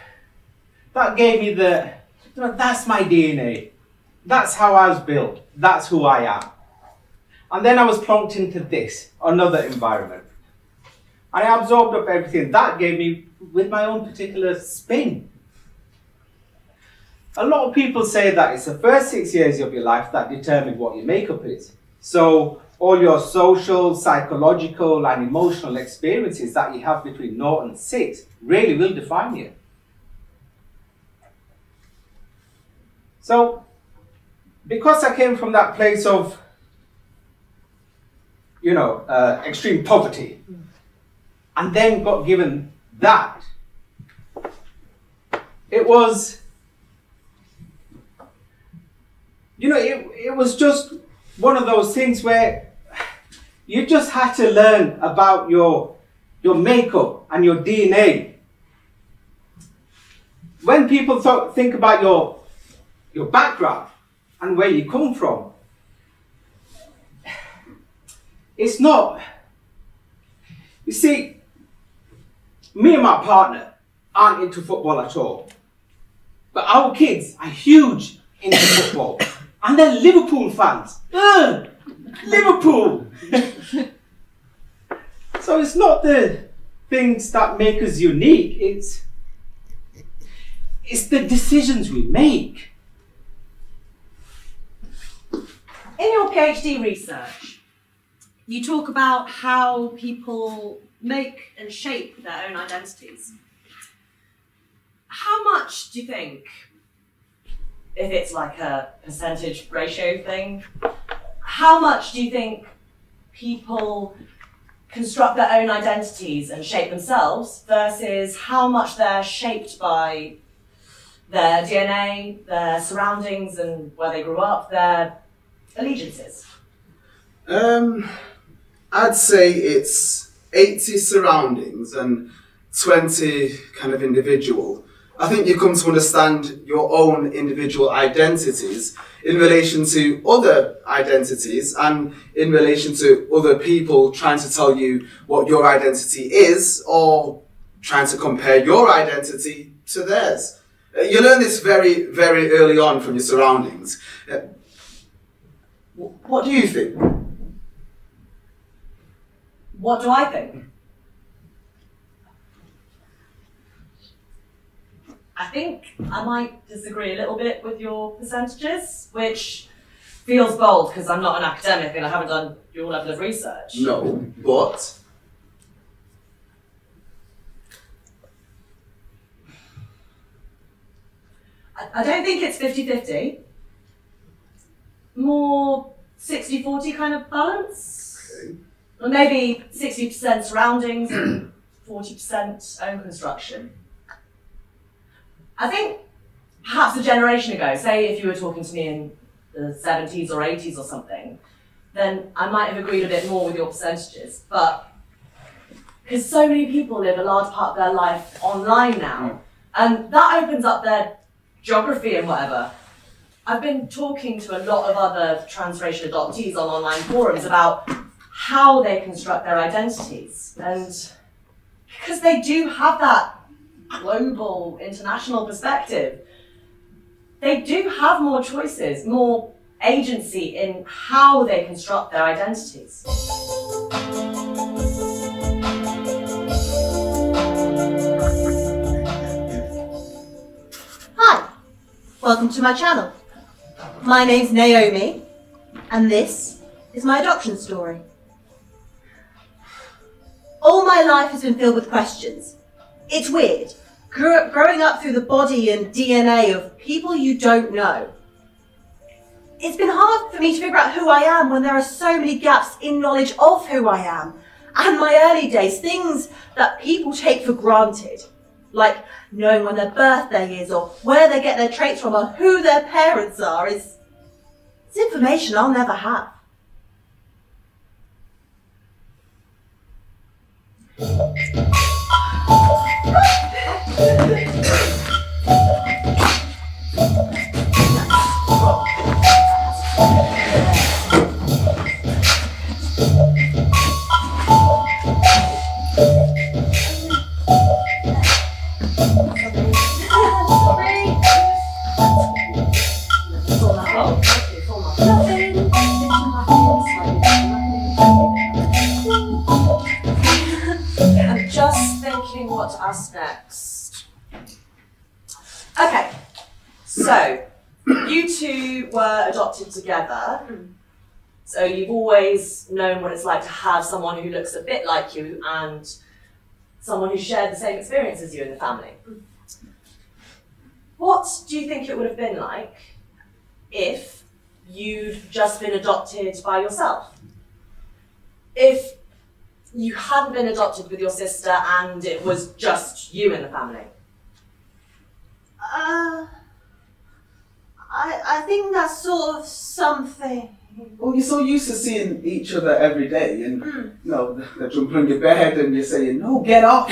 that gave me that's my DNA. That's how I was built. That's who I am. And then I was plonked into this, another environment. I absorbed up everything. That gave me, with my own particular spin. A lot of people say that it's the first 6 years of your life that determine what your makeup is. So all your social, psychological and emotional experiences that you have between 0 and 6 really will define you. So because I came from that place of you know, extreme poverty, and then got given that. It was, you know, it was just one of those things where you just had to learn about your makeup and your DNA. When people think about your background and where you come from, it's not, you see, me and my partner aren't into football at all. But our kids are huge into football. And they're Liverpool fans. Liverpool! So it's not the things that make us unique, it's the decisions we make. In your PhD research, you talk about how people make and shape their own identities. How much do you think, if it's like a percentage ratio thing, how much do you think people construct their own identities and shape themselves versus how much they're shaped by their DNA, their surroundings and where they grew up, their allegiances? I'd say it's 80 surroundings and 20 kind of individual. I think you come to understand your own individual identities in relation to other identities and in relation to other people trying to tell you what your identity is or trying to compare your identity to theirs. You learn this very, very early on from your surroundings. What do you think? What do I think? I think I might disagree a little bit with your percentages, which feels bold because I'm not an academic and I haven't done your level of research. No, but I don't think it's 50-50. More 60-40 kind of balance. okay. Or maybe 60% surroundings and 40% own construction. I think perhaps a generation ago, say if you were talking to me in the 70s or 80s or something, then I might have agreed a bit more with your percentages. But because so many people live a large part of their life online now, and that opens up their geography and whatever. I've been talking to a lot of other transracial adoptees on online forums about how they construct their identities. And because they do have that global, international perspective, they do have more choices, more agency in how they construct their identities. Hi, welcome to my channel. My name's Naomi, and this is my adoption story. All my life has been filled with questions. It's weird, growing up through the body and DNA of people you don't know. It's been hard for me to figure out who I am when there are so many gaps in knowledge of who I am. And my early days, things that people take for granted, like knowing when their birthday is or where they get their traits from or who their parents are, it's information I'll never have. I'm just thinking what to ask next. Okay, so you two were adopted together, so you've always known what it's like to have someone who looks a bit like you and someone who shared the same experience as you in the family. What do you think it would have been like if you'd just been adopted by yourself? if you hadn't been adopted with your sister and it was just you in the family? I think that's sort of something. Well, you're so used to seeing each other every day, and you know they're jumping on your bed, and you're saying, "No, get off!"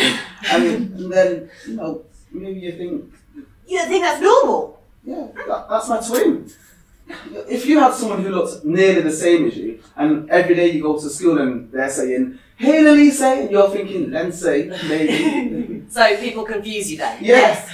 and then you know maybe you think, You don't think that's normal? "Yeah, that's my twin." If you had someone who looks nearly the same as you, and every day you go to school and they're saying, "Hey, Lilise," and you're thinking, "Lense," maybe. So people confuse you then? Yes.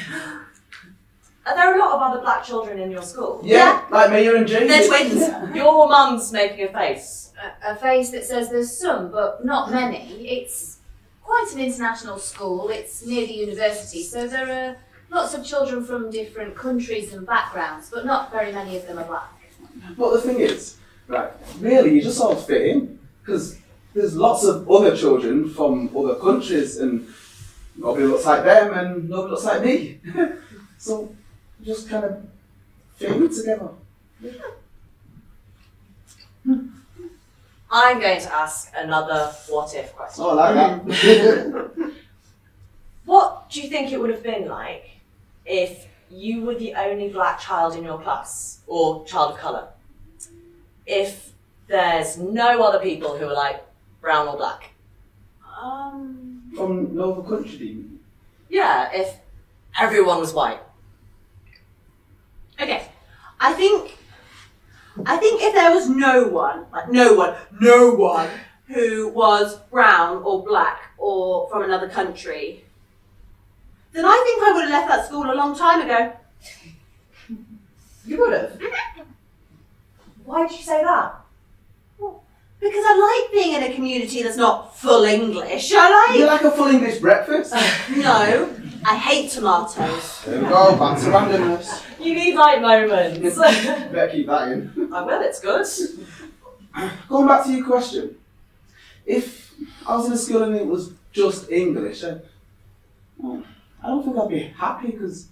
Are there a lot of other black children in your school? Yeah, like Maya and Jade. They're twins. Your mum's making a face. A face that says there's some, but not many. It's quite an international school. It's near the university, so there are lots of children from different countries and backgrounds, but not very many of them are black. But the thing is, right, really, you just all fit in, because there's lots of other children from other countries, and nobody looks like them, and nobody looks like me. So, you just kind of fit in together. I'm going to ask another what-if question. Oh, I like that. What do you think it would have been like if you were the only black child in your class, or child of colour? If there's no other people who are like brown or black? From no other country, do you mean? Yeah, if everyone was white. Okay, I think if there was no one who was brown or black or from another country, then I think I would have left that school a long time ago. You would have? Why did you say that? Because I like being in a community that's not full English. You like a full English breakfast? No, I hate tomatoes. There we go, back to randomness. You need light moments. Better keep that in. I will, it's good. Going back to your question, if I was in a school and it was just English, I don't think I'd be happy, because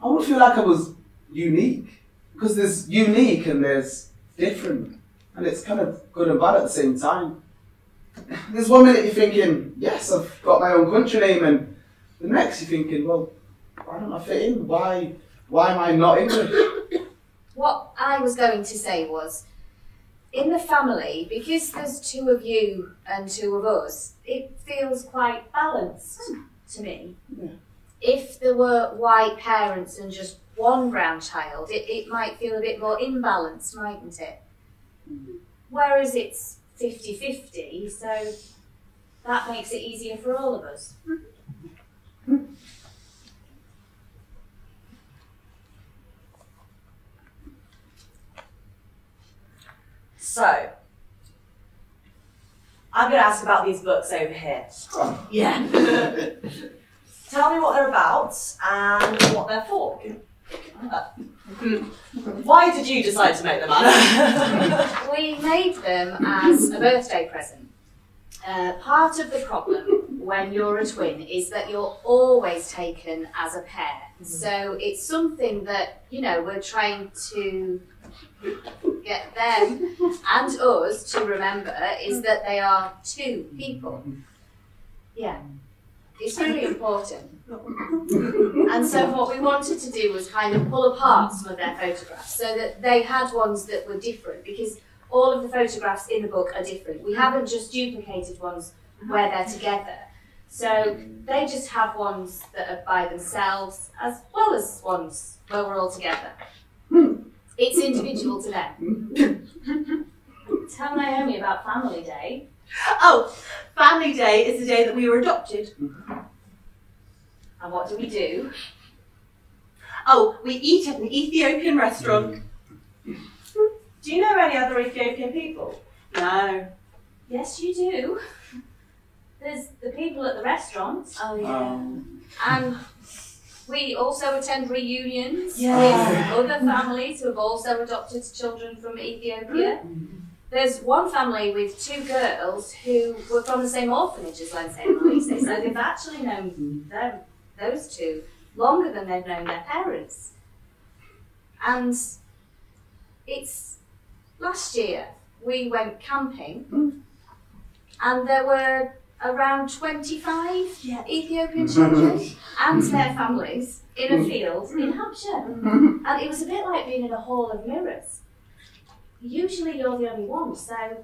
I wouldn't feel like I was unique. Because there's unique and there's different, and it's kind of good and bad at the same time. There's one minute you're thinking, yes, I've got my own country name, and the next you're thinking, well, why don't I fit in? Why am I not English? What I was going to say was, in the family, because there's two of you and two of us, it feels quite balanced to me. Yeah. If there were white parents and just one brown child, it might feel a bit more imbalanced, mightn't it? Whereas it's 50-50, so that makes it easier for all of us. So, I'm going to ask about these books over here. Yeah. Tell me what they're about and what they're for. Why did you decide to make them, Anna? We made them as a birthday present. Part of the problem when you're a twin is that you're always taken as a pair. So it's something that, you know, we're trying to get them and us to remember, is that they are two people. Yeah. It's really important. And so what we wanted to do was kind of pull apart some of their photographs so that they had ones that were different, because all of the photographs in the book are different. We haven't just duplicated ones where they're together. So they just have ones that are by themselves as well as ones where we're all together. It's individual to them. Tell Naomi about Family Day. Oh, Family Day is the day that we were adopted. And what do we do? Oh, we eat at an Ethiopian restaurant. Do you know any other Ethiopian people? No. Yes, you do. There's the people at the restaurant. Oh, yeah. And we also attend reunions Yeah. with other families who have also adopted children from Ethiopia. There's one family with two girls who were from the same orphanage as Lindsay and Elise, so they've actually known them, those two, longer than they've known their parents. And it's last year we went camping and there were around 25 Ethiopian children and their families in a field in Hampshire. And it was a bit like being in a hall of mirrors. Usually you're the only one, so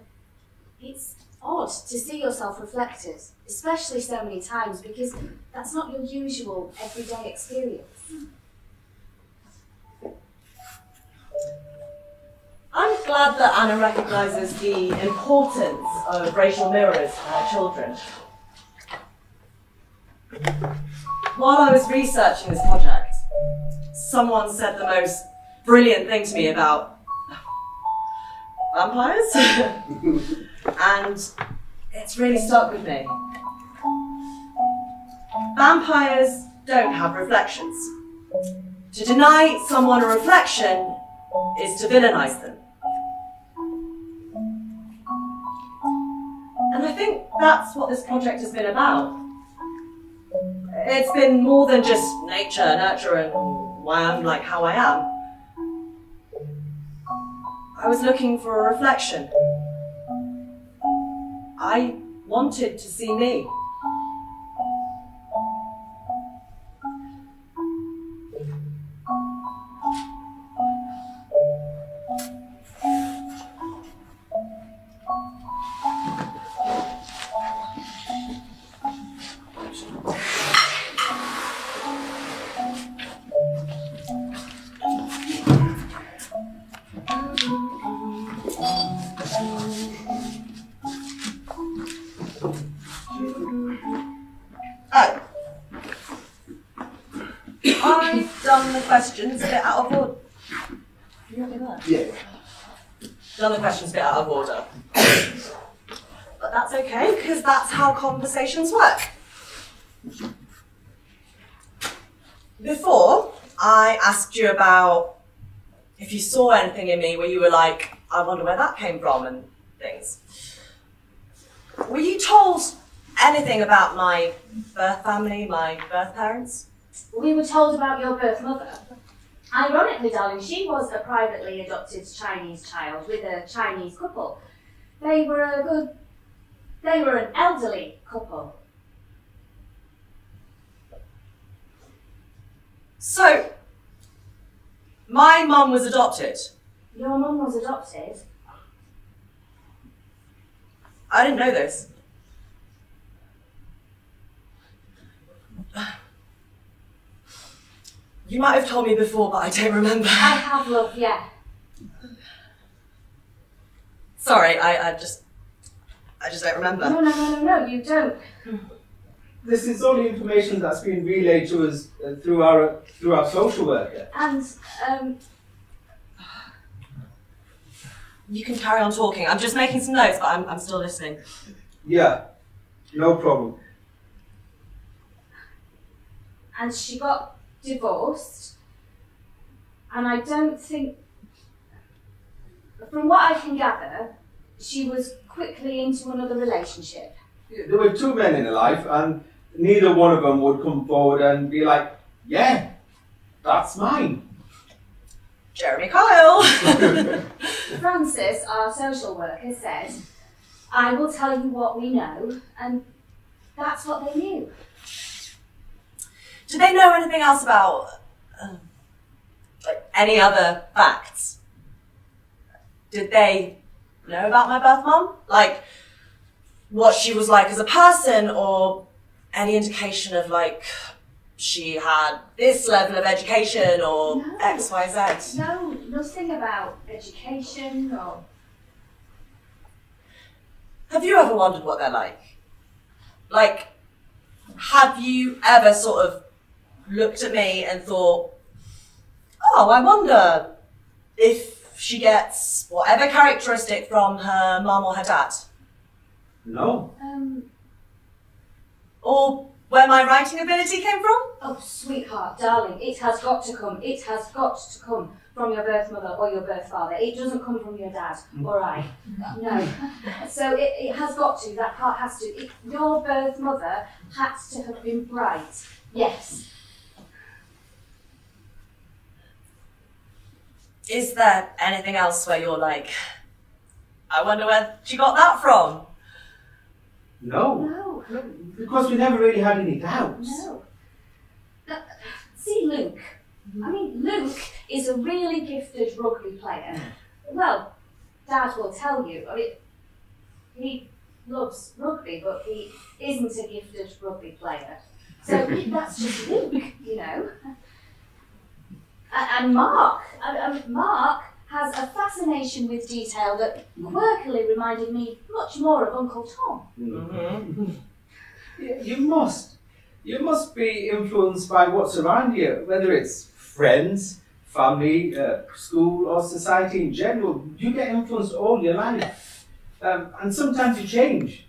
it's odd to see yourself reflected, especially so many times, because that's not your usual everyday experience. I'm glad that Anna recognises the importance of racial mirrors for her children. While I was researching this project, someone said the most brilliant thing to me about vampires, and it's really stuck with me. Vampires don't have reflections. To deny someone a reflection is to villainize them. And I think that's what this project has been about. It's been more than just nature, nurture, and why I'm like how I am. I was looking for a reflection. I wanted to see me. I've done the questions a bit out of order. Can you help me there? Yeah. Done the questions a bit out of order. But that's okay, because that's how conversations work. Before, I asked you about if you saw anything in me where you were like, I wonder where that came from and things. Were you told anything about my birth family, my birth parents? We were told about your birth mother. Ironically, darling, she was a privately adopted Chinese child with a Chinese couple. They were an elderly couple. So, my mum was adopted. Your mum was adopted? I didn't know this. You might have told me before, but I don't remember. I have, love, yeah. Sorry, I just don't remember. No, you don't. This is only information that's been relayed to us through our social worker. And, You can carry on talking. I'm just making some notes, but I'm still listening. Yeah, no problem. and she got divorced, and I don't think, from what I can gather, she was quickly into another relationship. There were two men in her life, and neither one of them would come forward and be like, yeah, that's mine. Jeremy Kyle! Francis, our social worker, said, I will tell you what we know, and that's what they knew. Did they know anything else about, like, any other facts? Did they know about my birth mum? Like, what she was like as a person, or any indication of, like, she had this level of education, or No. X, Y, Z? No, nothing about education or... Have you ever wondered what they're like? Like, have you ever sort of looked at me and thought, oh, I wonder if she gets whatever characteristic from her mum or her dad? No. Or where my writing ability came from? Oh, sweetheart, darling, it has got to come. It has got to come from your birth mother or your birth father. It doesn't come from your dad or I. No. So it has got to. That part has to. Your birth mother had to have been bright. Yes. Is there anything else where you're like, I wonder where she got that from? No. No. Because we never really had any doubts. No. See Luke. I mean, Luke is a really gifted rugby player. Well, Dad will tell you. I mean, he loves rugby, but he isn't a gifted rugby player. So that's just Luke, you know. And Mark. Mark has a fascination with detail that quirkily reminded me much more of Uncle Tom. Mm-hmm. You must be influenced by what's around you, whether it's friends, family, school, or society in general. You get influenced all your life. And sometimes you change.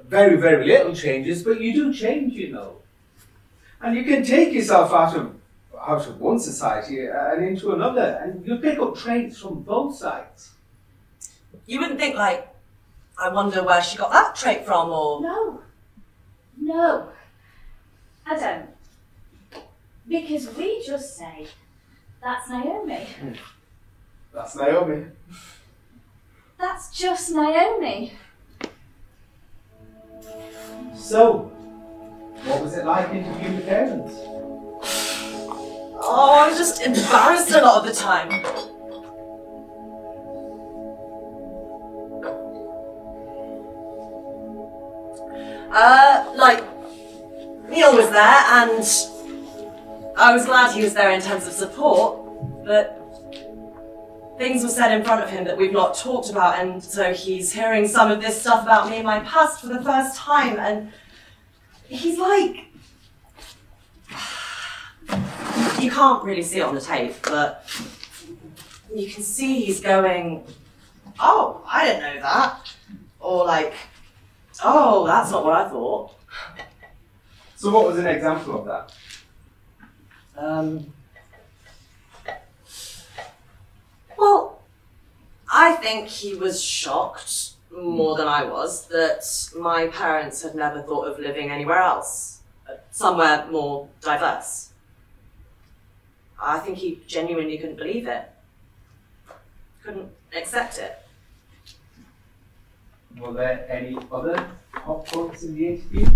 Very, very little changes, but you do change, you know. And you can take yourself out of one society and into another, and you pick up traits from both sides. You wouldn't think, like, I wonder where she got that trait from, or... No, I don't. Because we just say, that's Naomi. That's Naomi. That's just Naomi. So, what was it like interviewing the parents? Oh, I was just embarrassed a lot of the time. Like, Neil was there, and I was glad he was there in terms of support, but things were said in front of him that we've not talked about, and so he's hearing some of this stuff about me and my past for the first time, and he's like... You can't really see it on the tape, but you can see he's going, oh, I didn't know that. Or like, oh, that's not what I thought. So what was an example of that? Well, I think he was shocked, more than I was, that my parents had never thought of living anywhere else, somewhere more diverse. I think he genuinely couldn't believe it. Couldn't accept it. Were there any other hot points in the interview?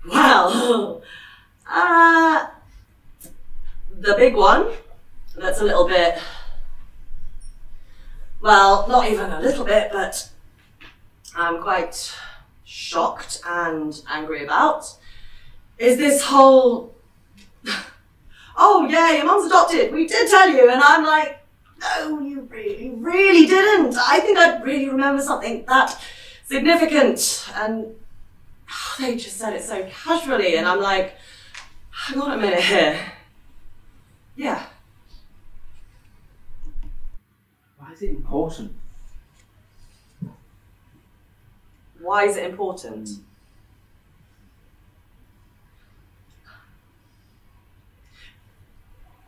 Well, the big one, that's a little bit, well, not even a little bit, but I'm quite shocked and angry about, is this whole, oh yeah, your mum's adopted, we did tell you, and I'm like, no, you really didn't. I think I'd really remember something that significant, and they just said it so casually, and I'm like, hang on a minute here. Yeah. Why is it important? Why is it important?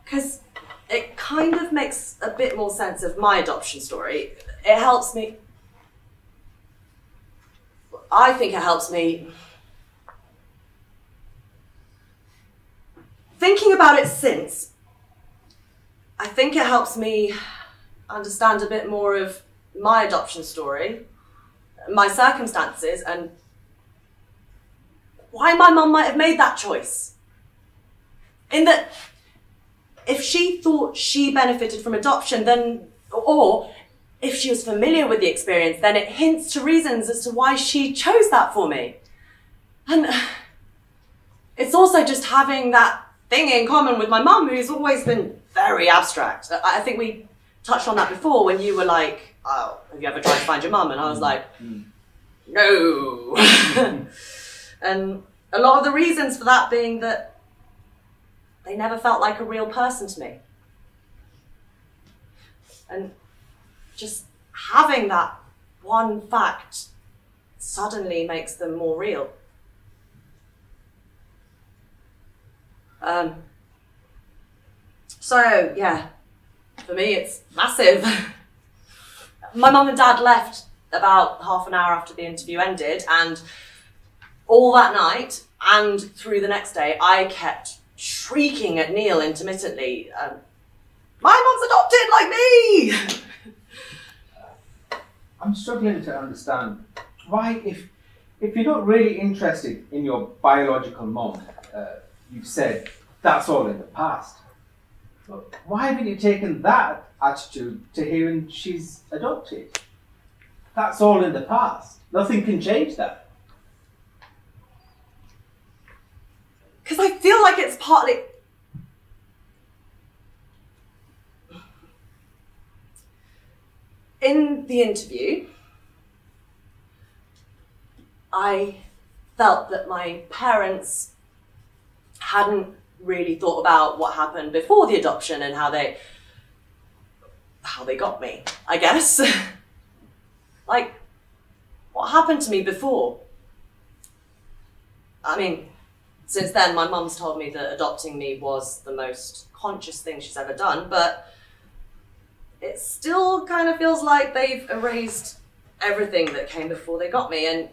Because it kind of makes a bit more sense of my adoption story. It helps me. I think it helps me. Thinking about it since, I think it helps me understand a bit more of my adoption story, my circumstances, and why my mum might have made that choice. In that, if she thought she benefited from adoption, then, or if she was familiar with the experience, then it hints to reasons as to why she chose that for me. And it's also just having that thing in common with my mum, who's always been very abstract. I think we touched on that before when you were like, oh, have you ever tried to find your mum? And I was like, no. And a lot of the reasons for that being that they never felt like a real person to me. And just having that one fact suddenly makes them more real. So, yeah, for me it's massive. My mum and dad left about half an hour after the interview ended, and all that night and through the next day I kept shrieking at Neil intermittently, my mum's adopted like me! I'm struggling to understand why, if if you're not really interested in your biological mum, you've said that's all in the past. But why haven't you taken that attitude to hearing she's adopted? That's all in the past. Nothing can change that. Because I feel like it's partly... In the interview, I felt that my parents hadn't really thought about what happened before the adoption and how they got me, I guess. Like, what happened to me before? I mean, since then, my mum's told me that adopting me was the most conscious thing she's ever done, but it still kind of feels like they've erased everything that came before they got me, and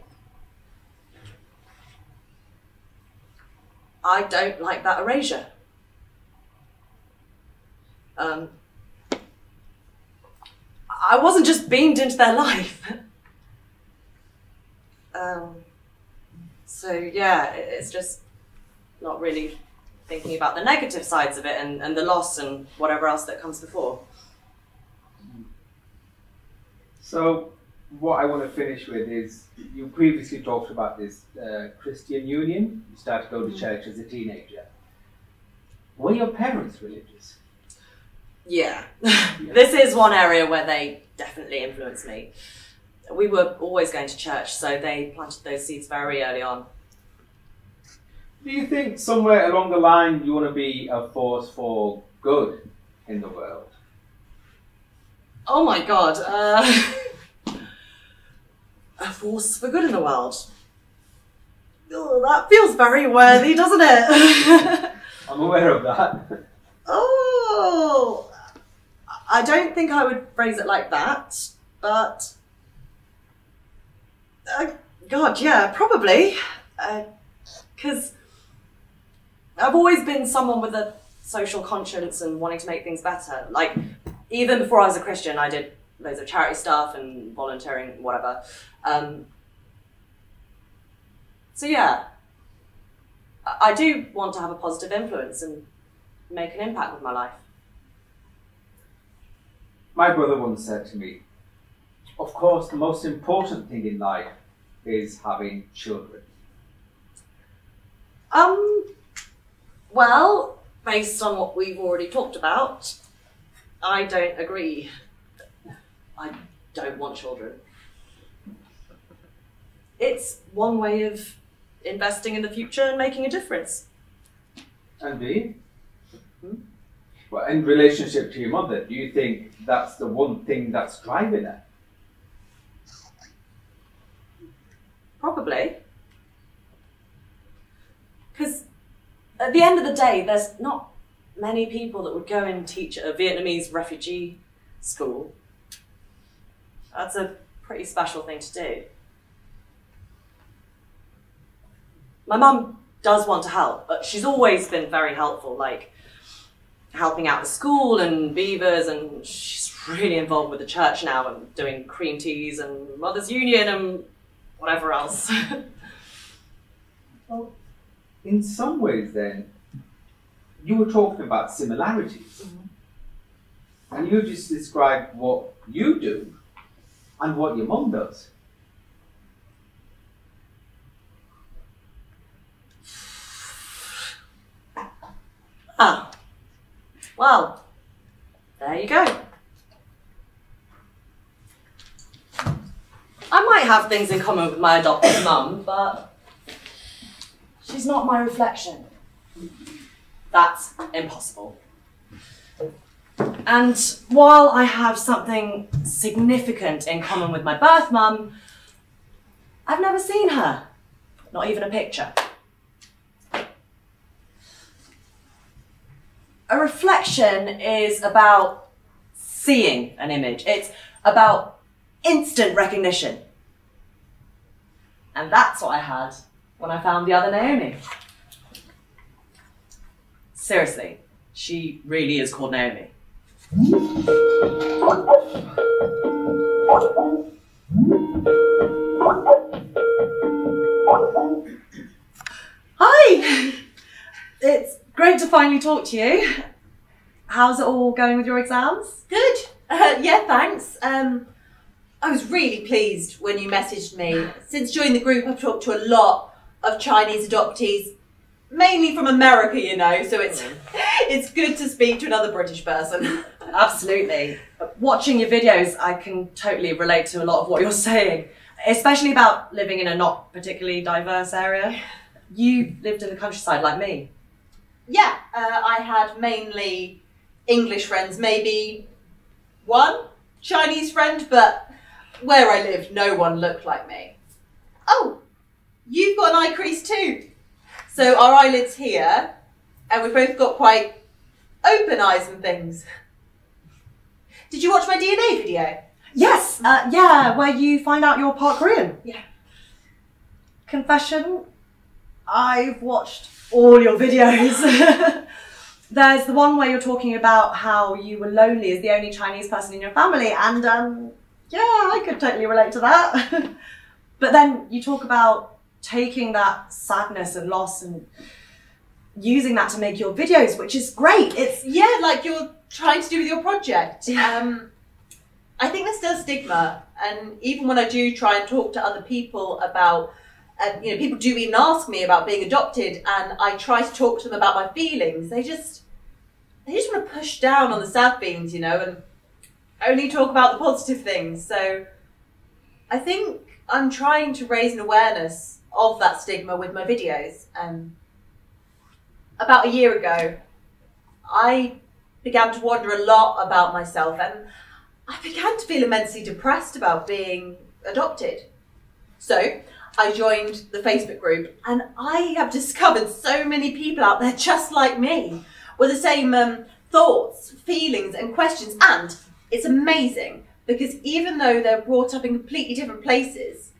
I don't like that erasure. I wasn't just beamed into their life. So yeah, it's just not really thinking about the negative sides of it and the loss and whatever else that comes before. So what I want to finish with is, you previously talked about this Christian union. You started to go to church as a teenager. Were your parents religious? Yeah. This is one area where they definitely influenced me. We were always going to church, so they planted those seeds very early on. Do you think somewhere along the line you want to be a force for good in the world? Oh my god, a force for good in the world. Oh, that feels very worthy, doesn't it? I'm aware of that. Oh, I don't think I would phrase it like that, but God, yeah, probably. Because I've always been someone with a social conscience and wanting to make things better. Like, even before I was a Christian, I did loads of charity stuff and volunteering, whatever. So yeah, I do want to have a positive influence and make an impact with my life. My brother once said to me, of course, the most important thing in life is having children. Well, based on what we've already talked about, I don't agree. I don't want children. It's one way of investing in the future and making a difference. And do you? Well, in relationship to your mother, do you think that's the one thing that's driving her? Probably. Because at the end of the day, there's not many people that would go and teach at a Vietnamese refugee school. That's a pretty special thing to do. My mum does want to help, but she's always been very helpful, like helping out with school and beavers, and she's really involved with the church now and doing cream teas and Mothers Union and whatever else. Well, in some ways then, you were talking about similarities. And you just described what you do and what your mum does. Ah, well, there you go. I might have things in common with my adopted mum, but she's not my reflection. That's impossible. And while I have something significant in common with my birth mum, I've never seen her, not even a picture. A reflection is about seeing an image. It's about instant recognition. And that's what I had when I found the other Naomi. Seriously, she really is called Naomi. Hi! It's great to finally talk to you. How's it all going with your exams? Good. Yeah, thanks. I was really pleased when you messaged me. Since joining the group, I've talked to a lot of Chinese adoptees, mainly from America, you know, so it's good to speak to another British person. Absolutely. Watching your videos, I can totally relate to a lot of what you're saying, especially about living in a not particularly diverse area. You lived in the countryside like me. Yeah, I had mainly English friends, maybe one Chinese friend, but where I lived, no one looked like me. Oh, you've got an eye crease too. So our eyelids here, and we've both got quite open eyes and things. Did you watch my DNA video? Yes, yeah, where you find out you're part Korean. Yeah. Confession, I've watched all your videos. There's the one where you're talking about how you were lonely as the only Chinese person in your family, and yeah, I could totally relate to that. But then you talk about taking that sadness and loss and using that to make your videos, which is great. It's Yeah, like you're trying to do with your project. I think there's still stigma, and even when I do try and talk to other people about, you know, people do even ask me about being adopted, and I try to talk to them about my feelings, they just want to push down on the sad things, you know, and only talk about the positive things. So I think I'm trying to raise an awareness of that stigma with my videos. About a year ago, I began to wonder a lot about myself, and I began to feel immensely depressed about being adopted. So I joined the Facebook group, and I have discovered so many people out there just like me, with the same thoughts, feelings and questions. And it's amazing because even though they're brought up in completely different places,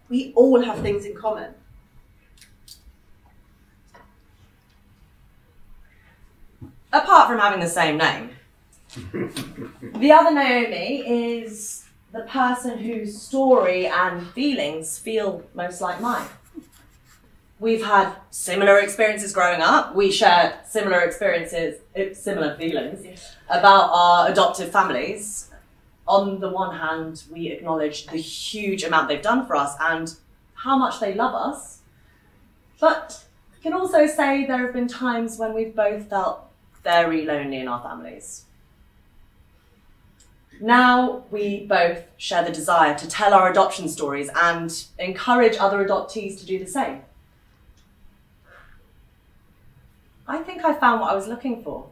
we all have things in common. apart from having the same name. The other Naomi is the person whose story and feelings feel most like mine. We've had similar experiences growing up. We share similar experiences, similar feelings about our adoptive families. On the one hand, we acknowledge the huge amount they've done for us and how much they love us. But we can also say there have been times when we've both felt very lonely in our families. Now we both share the desire to tell our adoption stories and encourage other adoptees to do the same. I think I found what I was looking for.